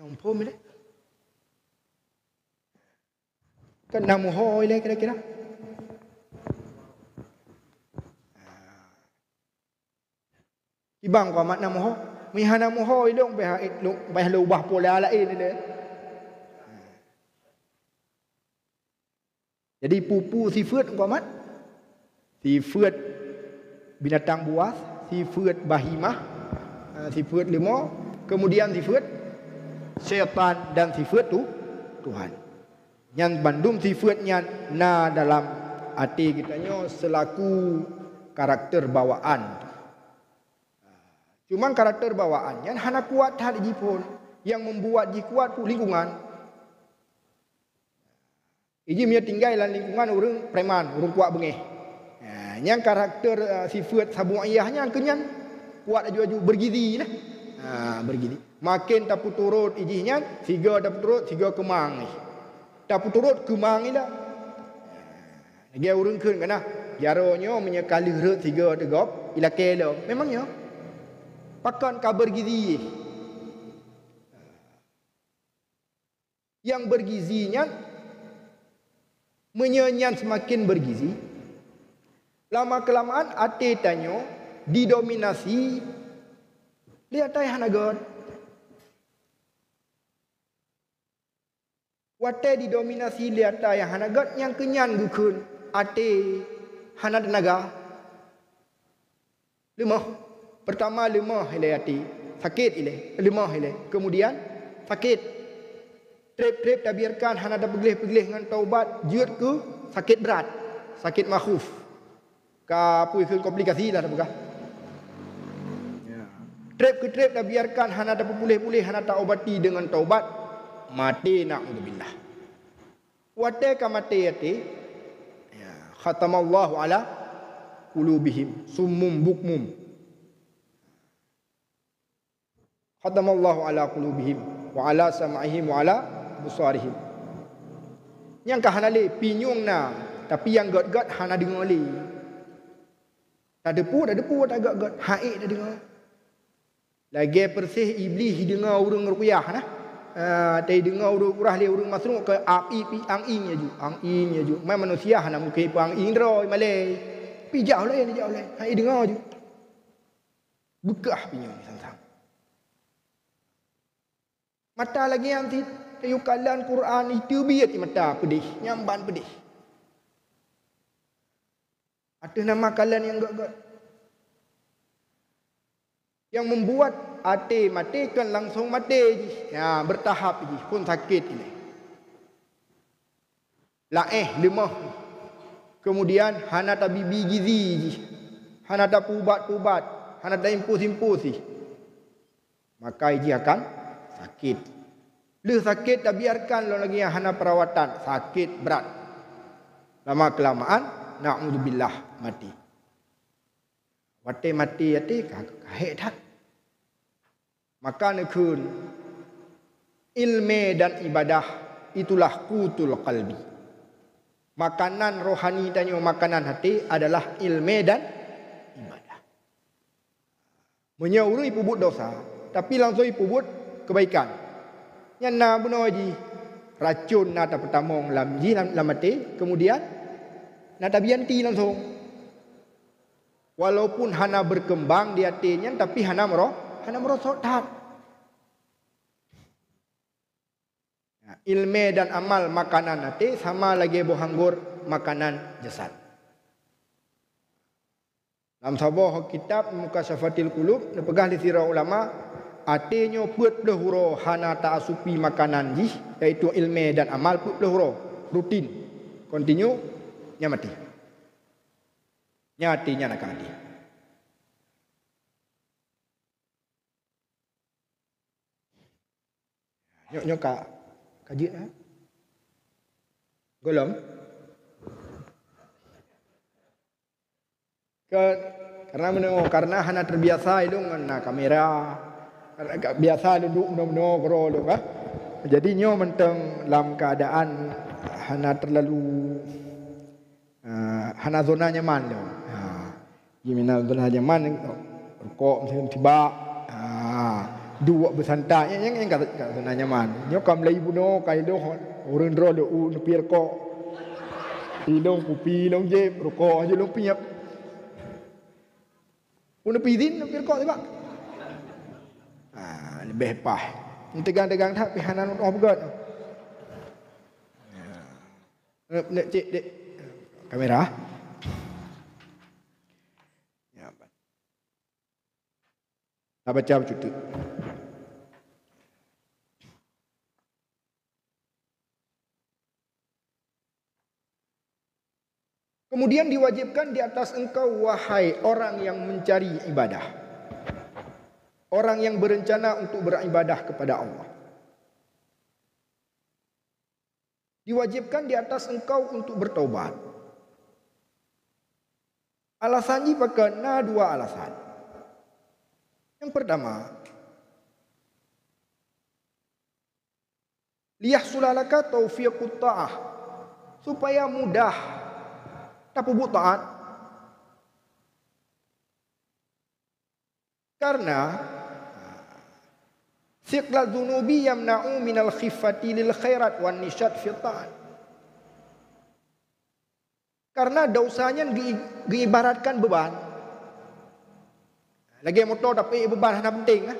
Nak mumpom ni. Kan nak muhoi ni kira-kira. Ibang kau mak nak muho. Mihana muhoi dong bah lubah pola lain ni. Jadi pupu sifat kau mat. Sifat binatang buas, sifat bahimah, sifat lima, kemudian sifat syaitan dan sifat Tuhan. Yang bandum sifatnya na dalam hati kitanya selaku karakter bawaan. Cuma karakter bawaannya hana kuat hal jipun. Yang membuat ji kuat pun lingkungan. Iji dia tinggal dalam lingkungan orang preman, orang kuat bengih. Yang karakter sifat sabu ayahnya kenyan kuat aju-aju bergizi lah. Bergizi. Makin tapu turut ijinya, tiga tapu turut, tiga kemang ni. Tapu turut kemang ni dah. Dia urang keun kana. Jaronya menyekali rut tiga tegop, ila kelo. Memangnya. Pakan ka bergizi. Yang bergizinya menyenyan semakin bergizi. Lama kelamaan hati tanyo didominasi lihat ayah nagon. Wate didominasi lihat ayah nagon yang kenyan gukun hati hana naga. Lemah. Pertama lemah ilai hati, sakit ilai, lemah ilai. Kemudian sakit. Trip dah biarkan hana dah pegelih-pegelih dengan taubat, jut ke sakit berat, sakit makhuf. Ka pui ke komplikasi lah dah bukan. Trip dah biarkan hana dah pulih-pulih, hana tak obati dengan taubat, mati na'udzubillah. Wate ka mati hati. Ya, khatamallahu ala qulubihim summum bukmum. Khatamallahu ala qulubihim wa ala sam'ihim wa ala busarihim. Yang kahanale pinyung na, tapi yang god-god hana dengar li. Tak depu tak god-god, haik dah dengar. Lagi persih iblis dengar urang ruqyah nah. Tai dengar urang urah le urang masruk ke ang ingnya ju. Mai manusia hana muke pang indra malai. Pi jauh lain. Haik dengar ju. Bekah pinyung sang. Mata lagi yang Kayu kalan Quran itu biat mata pedih, nyamban pedih. Ada nama kalan yang gak-gak. Yang membuat hati matikan langsung mati. Ya, bertahap je pun sakit ini. Lemah. Kemudian hana tabibi gizi je. Hana tak pubat-pubat, hana tak impus-impus. Maka ia akan sakit. Lu sakit dah biarkan lo lagi yang hana perawatan, sakit berat. Lama kelamaan na'udzubillah mati. Wate mati kahek dah. Maka nekun ilmu dan ibadah itulah qutul qalbi. Makanan rohani dan makanan hati adalah ilmu dan ibadah. Menyauri puput dosa, tapi langsung puput kebaikan. Yang na bunuh haji racun nata pertama lam ji lam mati, kemudian nata bianti langsung. Walaupun hana berkembang di hatinya, tapi hana merosot dah. Ilmu dan amal makanan hati sama lagi bohanggur makanan jasad. Dalam sebuah kitab Mukasyafatil Qulub dipegah di sirah ulama, artinya buat pelahuro hana ta'asupi makanan jih, iaitu ilmu dan amal buat pelahuro rutin continue nya mati nyatinya nak mati. Nyok kak kaji golong karena hana terbiasa itu dengan kamera. Biasa duduk benar-benar kerol kan. Jadi nyo mentang dalam keadaan hana terlalu hana zona nyaman lo. Gimana zona nyaman rokok mesti tiba dua bersantai yang kat zona nyaman. Nyo kam lai buno kai do urun ro do nepi rokok. Ilong kopi long je rokok aja long piap. Nepi din nepi rokok tiba. Lebih pah. Tegang-tegang tak pihanan orang begat. Nak cek dek kamera. Ya. Tak baca cuti. Kemudian diwajibkan di atas engkau wahai orang yang mencari ibadah. Orang yang berencana untuk beribadah kepada Allah. Diwajibkan di atas engkau untuk bertaubat. Alasannya pakai dua alasan. Yang pertama, liyahsulalaka taufiqut ta'ah, supaya mudah tapubut taat. Karena siqla dzunubi yamna'u minal khiffati lil khairat wan nisyat fi ta'at. Karena dosanya diibaratkan beban. Lagi motor tapi beban hana penting lah.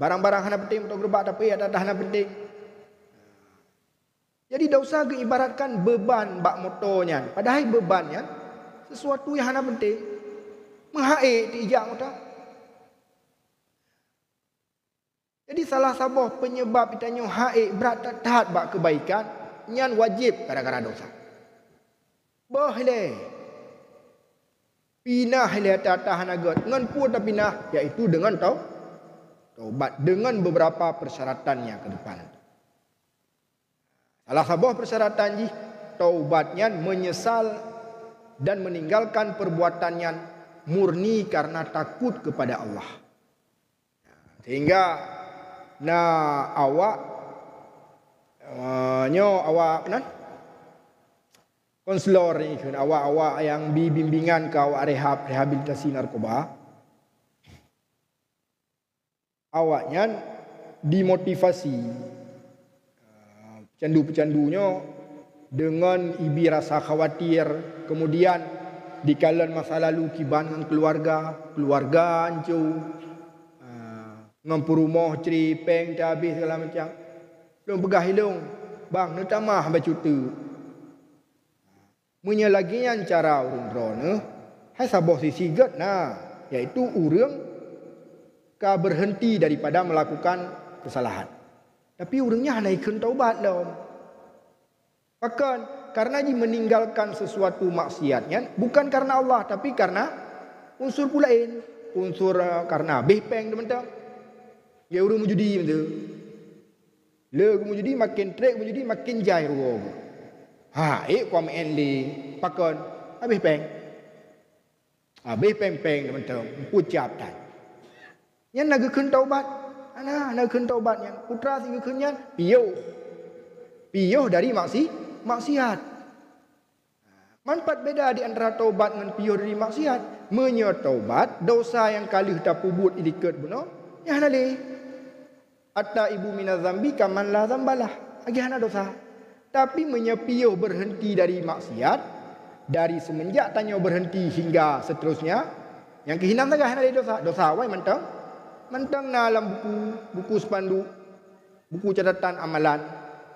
Barang-barang hana penting, motor gerobak tapi ada hana penting. Jadi dosa diibaratkan beban bak motornya. Padahal bebannya sesuatu yang hana penting. Menghaik dijak motor. Jadi salah satu penyebab ditanya haid berat tak taat bak kebaikan, nyan wajib gara-gara dosa. Boleh. Pinah le tatah nagot ngan pun tak pinah, iaitu dengan taubat dengan beberapa persyaratannya ke depan. Salah satu persyaratan ji taubatnya menyesal dan meninggalkan perbuatannya murni karena takut kepada Allah. Sehingga awak nan konselor ni kan awak yang bimbingan ke awak rehabilitasi narkoba, awaknya dimotivasi pecandu-pecandunya dengan ibi rasa khawatir, kemudian di kalan masa lalu kiban dengan keluarga hancur, ngampu rumah ceripeng tak habis segala macam. Long pegah hilung. Bang, nu tamah bacu tu. Munya lagi yang cara urang drone, hai saboh sisi get nah, iaitu urang ka berhenti daripada melakukan kesalahan. Tapi urangnya hanya ikut taubat lah. Bahkan karena dia meninggalkan sesuatu maksiatnya bukan karena Allah tapi karena unsur pula lain. Unsur karena bepeng teman-teman. Ya urang mujudi betul. Le mujudi makin trek mujudi makin jai ruang. Kau main di pakon habis peng. Habis peng teman-teman. Pucap tan. Yang nak keun taubat. Nak keun taubat yang putra sing keunnya piyo dari maksiat. Manfaat beda di antara taubat dengan piyo dari maksiat. Menyetaubat dosa yang kalih dah pubut idiket benar. Ya nali. Atta ibu minazambi kaman la zambalah. Agi hana dosa. Tapi menyepiyo berhenti dari maksiat dari semenjak tanya berhenti hingga seterusnya yang kehinam tengah hana dosa. Dosa awai mentang dalam buku spanduk, buku catatan amalan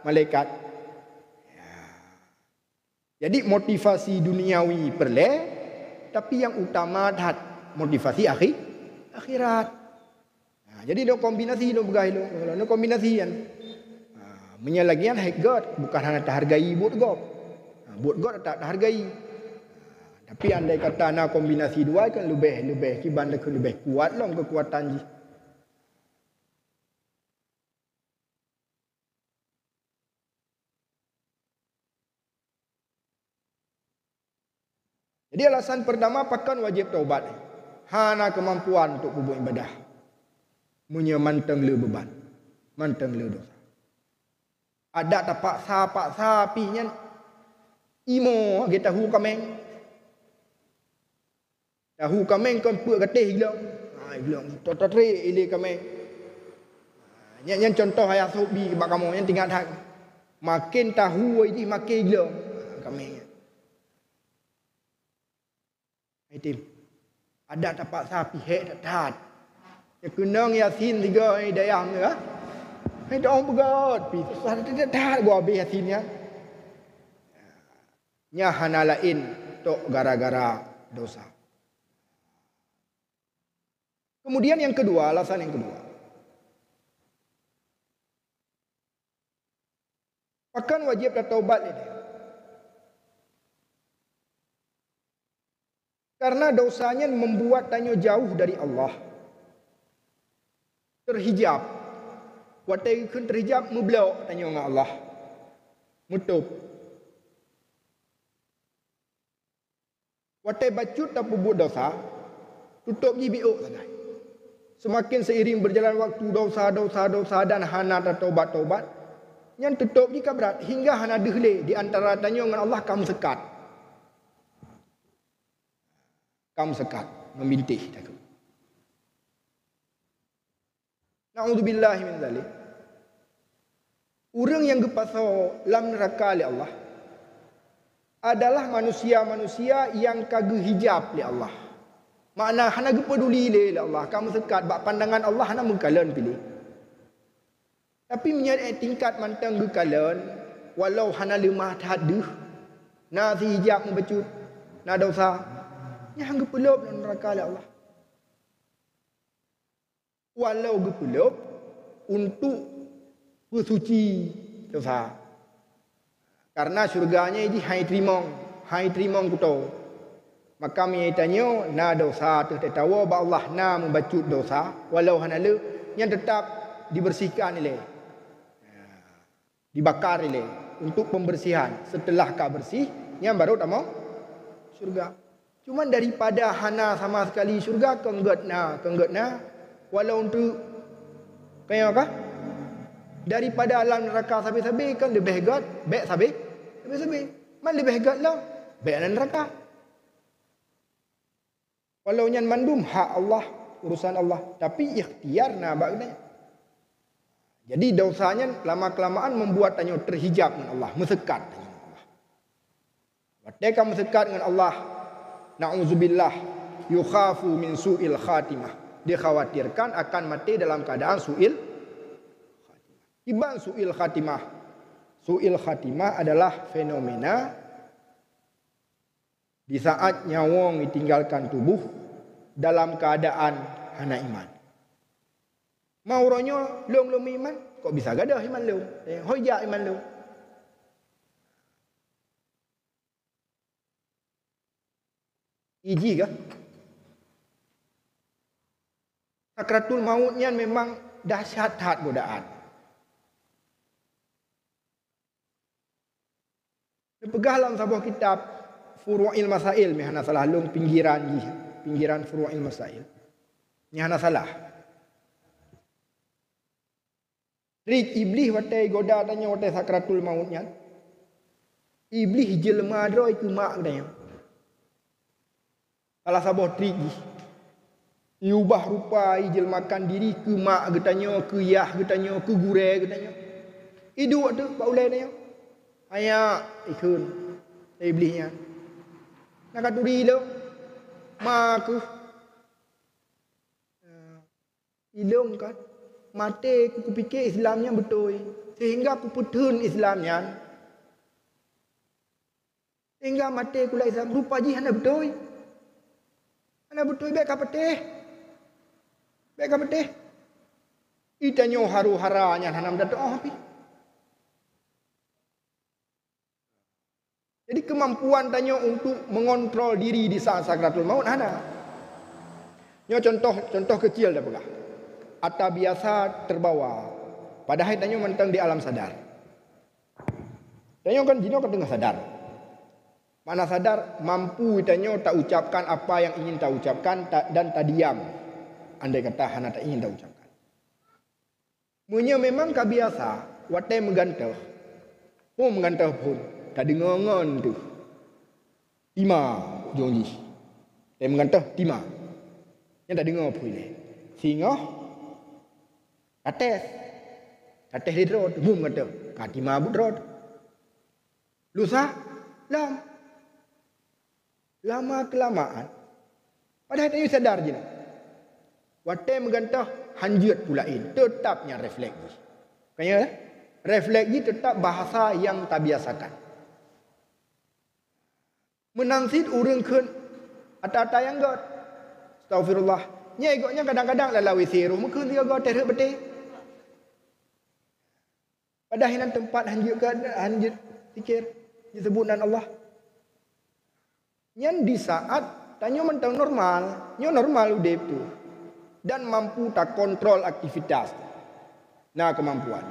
malaikat. Jadi motivasi duniawi perle, tapi yang utama adalah motivasi akhirat. Jadi ada kombinasi ada begai ada kombinasi kan. Menyalagian hak God bukan hanya terhargai buat God. Buat God tak terhargai. Tapi andai kata nak kombinasi dua kan lebih kiban lebih kuat lah kekuatan ji. Jadi alasan pertama pakan wajib taubat. Hana kemampuan untuk berbuat ibadah. Munya manteng le beban. Manteng le dosa. Ada tak paksa pinya imo kita tahu kameng. Tahu kameng kan puak ketih gila. Bilang totre ile kameng. Yang contoh ayat sobi bak kamu yang tinggal hak. Makin tahu ini makin gila kameng. Itim. Ada tak paksa pihak tak taat. Ya kenang Yasin 3 dayang ke? Hai dong begot, pi susah tidak taat gua habis Yasinnya. Nya hana lain tok gara-gara dosa. Kemudian yang kedua, alasan yang kedua. Akan wajib taubat ini. Karena dosanya membuat tanya jauh dari Allah. Terhijab. Watai kun terhijab mublok tanya dengan Allah. Mutup. Watai bacut tak buat dosa. Tutup je biuk saja. Semakin seiring berjalan waktu dosa dan hana taubat. Yang tutup je kabrat. Hingga hana dehle di antara tanya dengan Allah kamu sekat. Kamu sekat. Membintih. Na'udzubillahi min zalik. Orang yang gepasau lam neraka oleh Allah adalah manusia-manusia yang kagak hijab oleh Allah. Makna hana gepeduli oleh Allah. Kamu sekat bak pandangan Allah hana mengkalan pilih. Tapi menyadari tingkat mantang gekalan walau hana lemah tahaduh na si hijab membecut na dosa yang gepelop dalam neraka oleh Allah. Walau gepelop untuk bersuci dosa. Karena syurganya ini hai trimong kuto. Maka mi tanya na dosa tu tahu ba Allah na membacut dosa walau hanalu yang tetap dibersihkan oleh dibakar oleh untuk pembersihan. Setelah ka bersih yang baru tak mau syurga. Cuma daripada hana sama sekali syurga kenggetna walau untuk kayak apa? Daripada alam neraka sabi-sabi kan lebih hebat, baik sabi-sabi. Man lebih hebat lah, baik alam neraka. Walau nyan mandum hak Allah, urusan Allah, tapi ikhtiar na bagna. Jadi dosanya lama-kelamaan membuat tanya terhijab dengan Allah, mensekat dengan Allah. Ketika mensekat dengan Allah, na'udzubillah, yukhafu min su'il khatimah. Dikhawatirkan akan mati dalam keadaan su'il khatimah. Ibang su'il khatimah. Su'il khatimah adalah fenomena di saat nyawang ditinggalkan tubuh dalam keadaan hana iman. Mauronyo long iman, kok bisa gadah iman long? Hoja iman long. Iji kah? Sakratul mautnya memang dahsyat godaan. Pegah dalam sebuah kitab Furu'il Masail, ni hana salah long pinggiran Furu'il Masail. Ni hana salah. Rik iblis watai goda tanya watai sakratul mautnya. Iblis jelma droi ke mak tanya. Salah sebuah trik iubah rupa jelmakan diri ke mak getanya, ke yah getanya, ke gure getanya. Idu waktu Pak Ulai tanya. Ayah ikun iblisnya. Nak katuri lo, mak ilong kan, mati aku fikir Islamnya betul, sehingga aku putun Islamnya, sehingga mati aku lah Islam. Rupa ji hana betul, baik apa teh, itanyo haru haranya hanam dato api. Jadi kemampuan tanya untuk mengontrol diri di saat sakratul maut hana. Nyo contoh kecil dah pegah. Atau biasa terbawa. Padahal tanya mentang di alam sadar. Tanya kan jino kan tengah sadar. Mana sadar mampu tanya tak ucapkan apa yang ingin tak ucapkan dan tak diam. Andai kata hana tak ingin tak ucapkan. Munya memang kebiasa watai menggantah. Oh menggantah pun. Tak dengar tu. Tima jongi. Dia mengantah tima. Yang tak dengar pun ni. Sehingga atas di road mum kata, "Katima but road." Lusa lama kelamaan. Padahal dia sadar je. Watai mengantah hanjut pulain. Tetapnya refleks. Kaya refleks ni tetap bahasa yang tak biasakan. Menangsit urang kun ata-ata yang got. Astagfirullah. Nya igotnya kadang-kadang lalu siru mungkin dia got terhep bete. Padahal nan tempat hanjut fikir disebutan Allah. Nyan di saat tanya mentang normal, nyo normal udep tu. Dan mampu tak kontrol aktivitas. Nah kemampuan.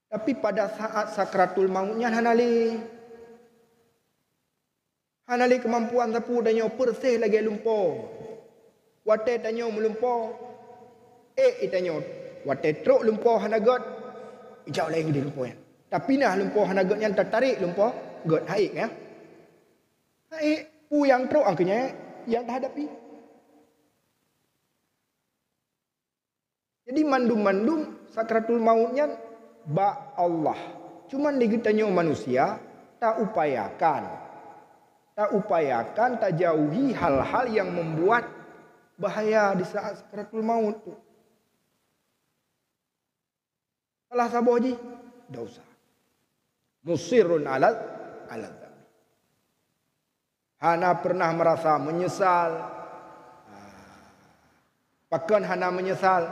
Tapi pada saat sakratul mautnya hanali kemampuan sapu danyo persih lagi lumpo. Wate danyo melumpo. Itanyo wate truk lumpo hanagot. Ijau lagi di lumpo ya. Tapi nah lumpo hanagot yang tertarik lumpo got haik ya. Haik pu yang truk angkanya yang terhadapi. Jadi mandum-mandum sakratul mautnya ba Allah. Cuman digitanya manusia tak upayakan, tak jauhi hal-hal yang membuat bahaya di saat sakratul maut tu. Salah saboji dosa. Musirun ala dzambi. Hana pernah merasa menyesal. Pakan hana menyesal.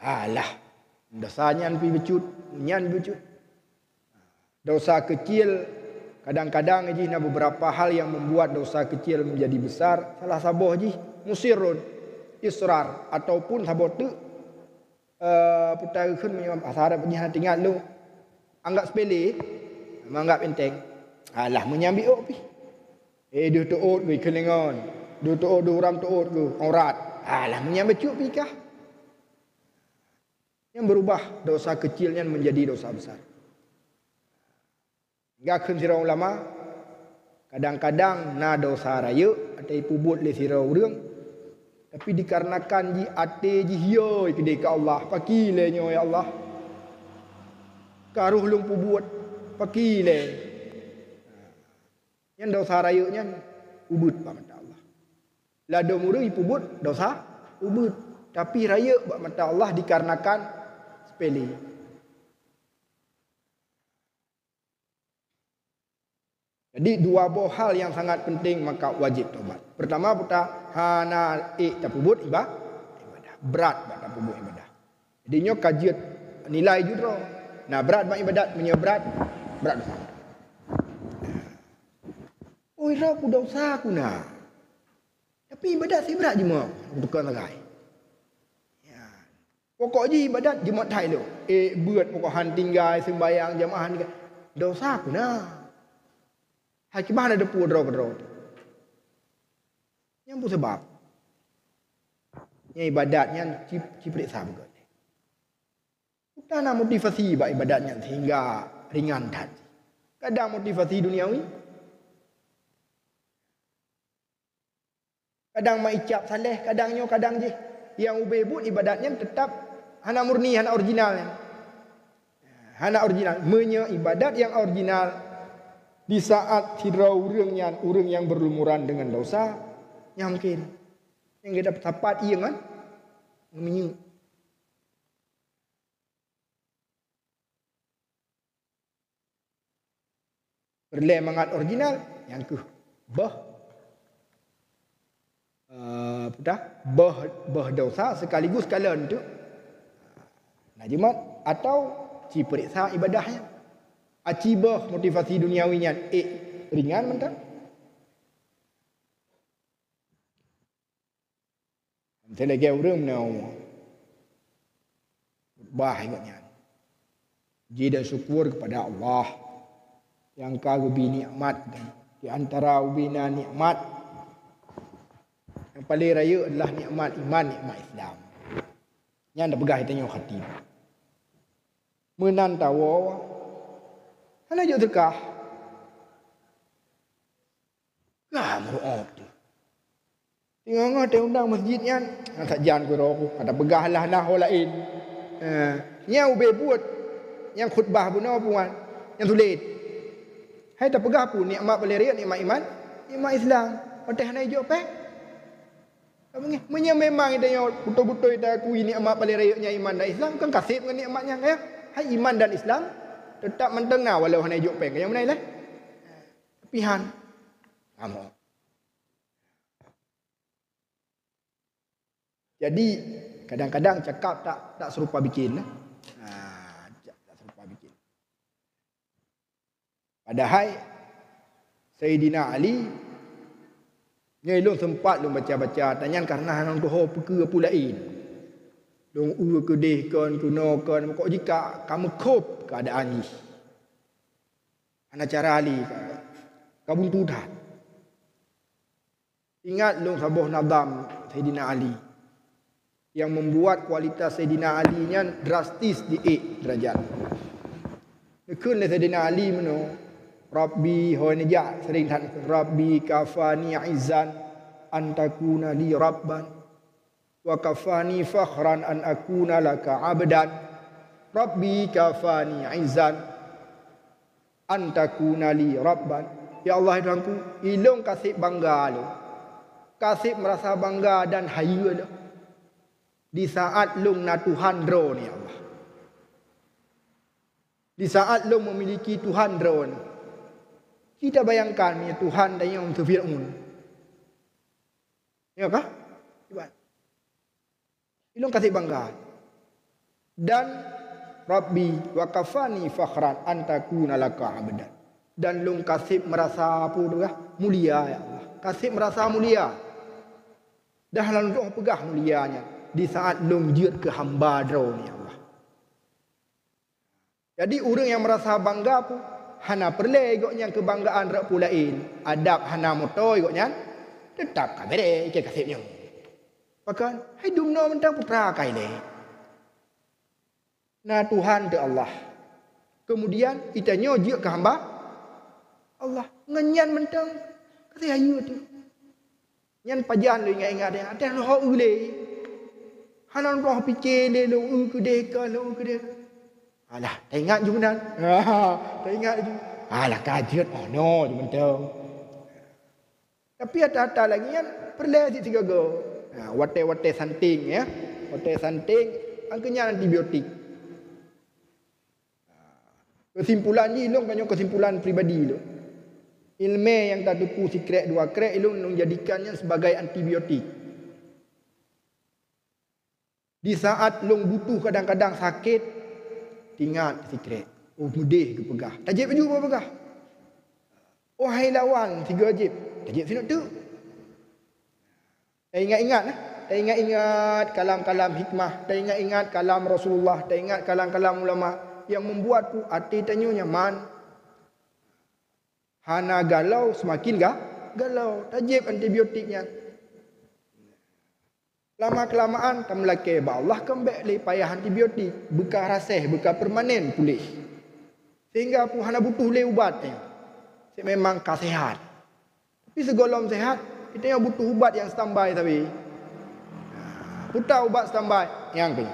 Alah dosanya nyan becut. Dosa kecil kadang-kadang ji na beberapa hal yang membuat dosa kecil menjadi besar. Salah saboh ji musirun israr ataupun saboh tu putarakan menyebab asar punya tinggal lu anggap sepele, menganggap enteng. Alah menyambi pi. Du tuut wi kelengon. Du tuut du ram tuut ku aurat. Alah menyambi cuk pi kah? Yang berubah dosa kecilnya menjadi dosa besar. Enggak kun sira ulama kadang-kadang na dosa raya atau pubut le sira urang tapi dikarenakan ji ate ji hiyo kedai ke Allah pakile nyo ya Allah karuh lung pubut pakile yang dosa raya nya ubud pa mata Allah lado murui pubut dosa ubud Tapi raya buat mata Allah dikarenakan sepele. Jadi dua buah hal yang sangat penting maka wajib taubat. Pertama putar hana tapubut ibadah. Berat buat tapubut ibadah. Jadi nyo kajian nilai juga. Nah berat buat ibadat berat dosa. Oh ira aku dosa aku nah. Tapi ibadat saya berat je mak. Tukar lagai. Ya. Pokoknya ibadat jemaat Thai tu. Buat pokok han tinggal sembahyang jemaah ni. Dosa aku nah. Hai kemana ada pudro-pudro. Yang pun sebab. Yang ibadatnya ciprik sama. Bukan motivasi buat ibadatnya sehingga ringan dan. Kadang motivasi duniawi. Kadang maicap saleh, kadangnya kadang je. Yang ubebut ibadatnya tetap hana murni, hana originalnya. Hana original. Menya ibadat yang original. Di saat tidak orang yang berlumuran dengan dosa, yang mungkin yang kita dapat ia kan, menyu. Berlemangat original, yang ke bah dosa sekaligus kalian tu najimat atau ciperiksa ibadahnya. Acibah motivasi duniawinya ringan mentah. Saya lagi orang nak bahagianya. Jadi syukur kepada Allah yang kagubi nikmat di antara ubina nikmat yang paling raya adalah nikmat iman, nikmat Islam. Yang anda pegang itu yang hati. Menantawa Hana jauh terkah. Meru'ab tu. Tengok ada undang masjidnya. Tak jangan aku. Ada begahlah nah orang lain. Yang ube buat. Yang khutbah pun puan. Yang tulis. Hai tak pegah pun. Nikmat peliriat, nikmat iman. Nikmat Islam. Patah hana hijau apa? Memang itu yang betul-betul kita akui nikmat peliriatnya iman dan Islam. Kan kasih dengan nikmatnya. Hai iman dan Islam. Tetap mentengah walau hanya juk peng yang mana lah. Pihan. Kamu. Jadi kadang-kadang cakap tak serupa bikin. Tak serupa bikin. Padahal Sayyidina Ali nyelong sempat lu baca-baca tanya karena hang tu ho perke pulain. Dong kedeh kan kunokan kok jika kamu kop keadaan ni. Ana cara Ali kabun tudan. Ingat long sabuh nadam Sayyidina Ali yang membuat kualitas Sayyidina Ali nya drastis di derajat. Nekun Sayyidina Ali meno Rabbi hoynaja sering tan Rabbi kafani izan antakuna li rabban wa kafani fakhran an akuna laka abdan. Rabbi kafani izan antakuna li rabban. Ya Allah Tuhanku, ilung kasih bangga lu. Kasih merasa bangga dan hayu lu. Di saat lu nak Tuhan dro ni Allah. Di saat lu memiliki Tuhan dro ni. Kita bayangkan ni Tuhan dan yang Fir'aun. Ya kah? Ilung kasih bangga. Dan Rabbi wa kafani fakhran antakuna laka abdan. Dan lung kasih merasa apa tu mulia ya Allah. Kasih merasa mulia. Dah lalu dong pegah mulianya di saat lung jiut ke hamba dro ni Allah. Jadi orang yang merasa bangga pun hana perle igoknya kebanggaan rak pulain. Adab hana moto igoknya tetap kabere ke kasihnya. Bahkan hidup no mentang putra kai le. Nah Tuhan tu Allah. Kemudian kita nyojik ke hamba Allah. Ngenyan mentang kasih ayu tu. Nyan pajan lu ingat-ingat dia. Ada lu hok ule. Hanan roh pikir le lu kedeka lu kedeka. Alah, tak ingat je benar. Tak ingat je. Alah kajet no je mentang. Tapi ada lagi yang perlu tiga go. Wate-wate santing ya. hotel santing, angkanya antibiotik. Kesimpulan ni ilung banyak kesimpulan pribadi lu. Ilmu yang tak tupu sikret dua krek ilung menjadikannya sebagai antibiotik. Di saat long butuh kadang-kadang sakit, ingat sikret. Oh mudih ke pegah. Tajib baju apa pegah? Oh hai lawan 3 wajib. Tajib sini tu. Tak ingat-ingat lah. Tak ingat-ingat kalam-kalam hikmah. Tak ingat-ingat kalam Rasulullah. Tak ingat kalam-kalam ulama. Yang membuatku hati tanya nyaman. Hana galau semakin galau. Tajib antibiotiknya. Lama-kelamaan tak melaki. Allah kembali le payah antibiotik. Bekas rasih, bekas permanen pulih. Sehingga aku hana butuh le ubat. Memang kasihat. Tapi segolong sehat, kita yang butuh ubat yang standby tapi. Putar ubat standby yang punya.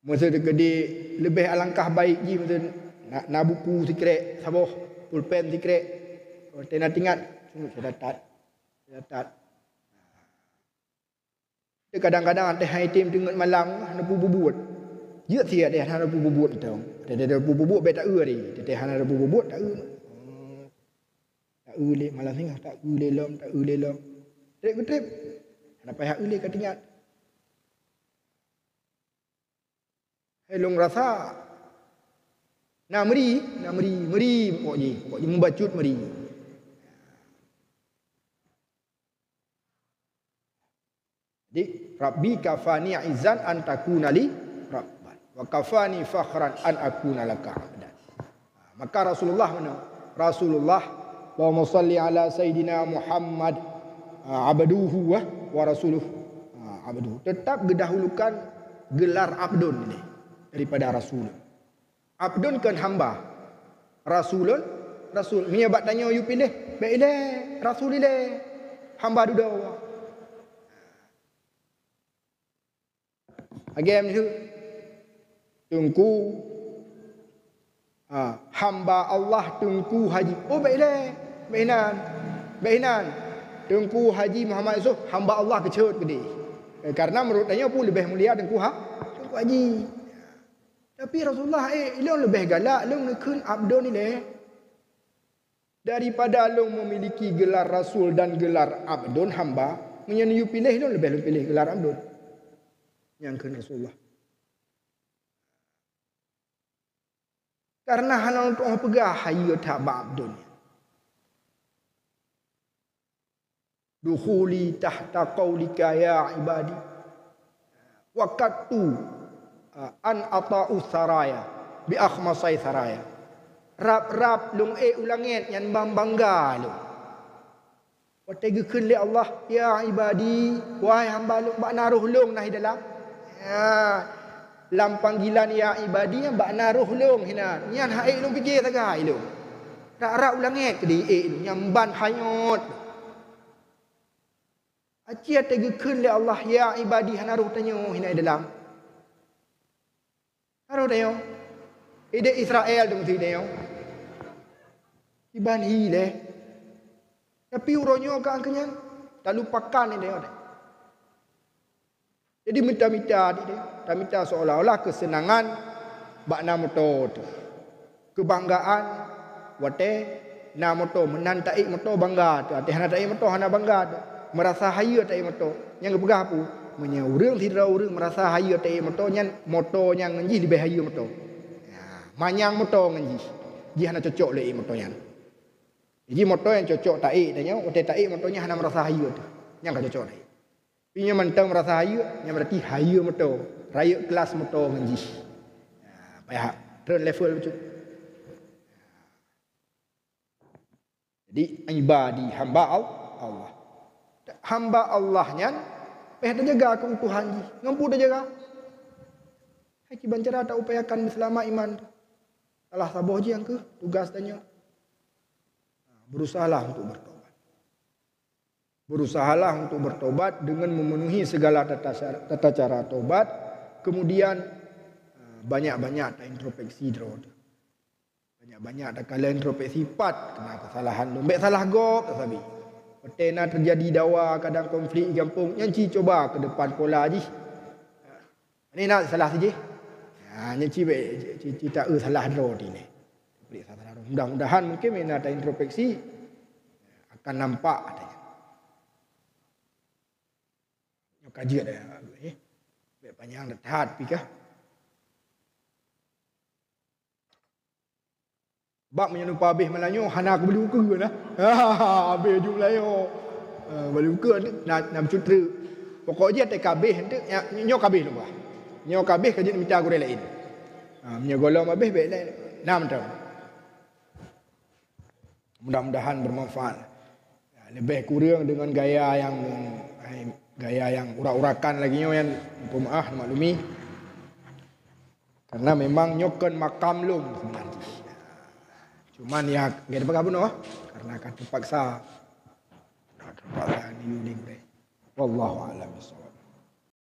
Masa gede lebih alangkah baik je masa nak buku sikret saboh, pulpen sikret. Kalau nak ingat, saya datat. Kadang-kadang ada hai tim tengok malang nak bubut. Dia tiada dia hana bubut tu. Dia bubut bet tak eri. Dia hana bubut tak eri. Tak eri malang singah tak eri lelom, tak eri lelom. Trip. Nak payah eri katanya. Helong rasa nak meri pokoknya membacut meri. Jadi Rabbi kafani izan an takuna li rabban wa kafani fakhran an akuna laka abdan. Maka Rasulullah Allahumma salli ala sayidina Muhammad abduhu wa rasuluh. Abduhu tetap gedahulukan gelar abdun ini daripada rasul. Abdun kan hamba. Rasul. Menyebat tanya you pilih. Baiklah rasulillah. Hamba duduk. Agam tu tungku hamba Allah tungku haji. Oh baiklah. Bainan. Tungku haji Muhammad Yusuf hamba Allah kecut gede. Karena menurut tanya pun lebih mulia tungku haji. Tapi Rasulullah ilung lebih galak, ilung nekun abdun ni daripada ilung memiliki gelar rasul dan gelar abdun hamba, menyenyu pilih ilung lebih pilih gelar abdun. Yang ke Rasulullah. Karena hana untuk orang pegah hayu tak abdun. Dukhuli tahta qaulika ya ibadi. Waqattu an ata'u saraya bi akhmasai saraya. Rap lung ulangit yang bangga lu. Watega kun li Allah ya ibadi wahai hamba lu bak naruh lung nah dalam. Ya lam panggilan ya ibadi yang bak naruh lung hina. Nyan haik lung fikir sagai lu. Rap ulangit kedi lu yang ban hayot. Acia tega kun li Allah ya ibadi hanaruh tanyo hina dalam. Haru dayo. Ide Israel dong si dayo. Iban hile. Tapi uronyo ka angkanya tak lupakan ni dayo. Jadi minta-minta dia. Minta seolah-olah kesenangan bak namoto tu. Kebanggaan wate namoto menantai moto bangga tu. Ati hana tai moto hana bangga tu. Merasa hayu tai moto. Yang kepegah pu punya urang tidak urang merasa hayu tai moto yang ngenji lebih hayu moto. Ya, manyang moto ngenji. Dia hana cocok le moto yang. Jadi moto yang cocok tai tanya, ote tai motonya hana merasa hayu tu. Yang ka cocok tai. Pinya mentang merasa hayu, yang berarti hayu moto. Rayu kelas moto ngenji. Ya, payah turn level betul. Jadi ibadi hamba Allah. Hamba Allahnya tak jaga keutuhan ji. Ngampu dah jaga. Haki bancara tak upayakan berselamat iman. Salah saboh je yang ke tugas tanya. Berusahalah untuk bertobat dengan memenuhi segala tata cara tobat. Kemudian banyak-banyak tak introspeksi drod. Banyak-banyak tak kala introspeksi pat kena kesalahan. Lembek salah gop tak sabi. Petena terjadi dawa kadang konflik di kampung. Nyanci coba ke depan pola je. Ni nak salah saja. Nyanci tak salah draw ni. Mudah-mudahan mungkin mina ada introspeksi akan nampak ada. Yang kaji ada. Biar panjang dekat pikah. Bab menyerupa habis Melayu, hana aku beli buku lah. Habis jumlah Melayu. Beli buku nak cutera. Pokoknya tak kabeh hendak nyo kabeh tu bah. Nyo kabeh kerja minta aku lain. Menyo golong habis baik lain. 6 tahun. Mudah-mudahan bermanfaat. Lebih kurang dengan gaya yang urak-urakan lagi nyo yang maaf maklumi. Karena memang nyokan makam lum sebenarnya. Cuman ya enggak ada apa-apa karena akan terpaksa diuling deh. Wallahu a'lam bishawab.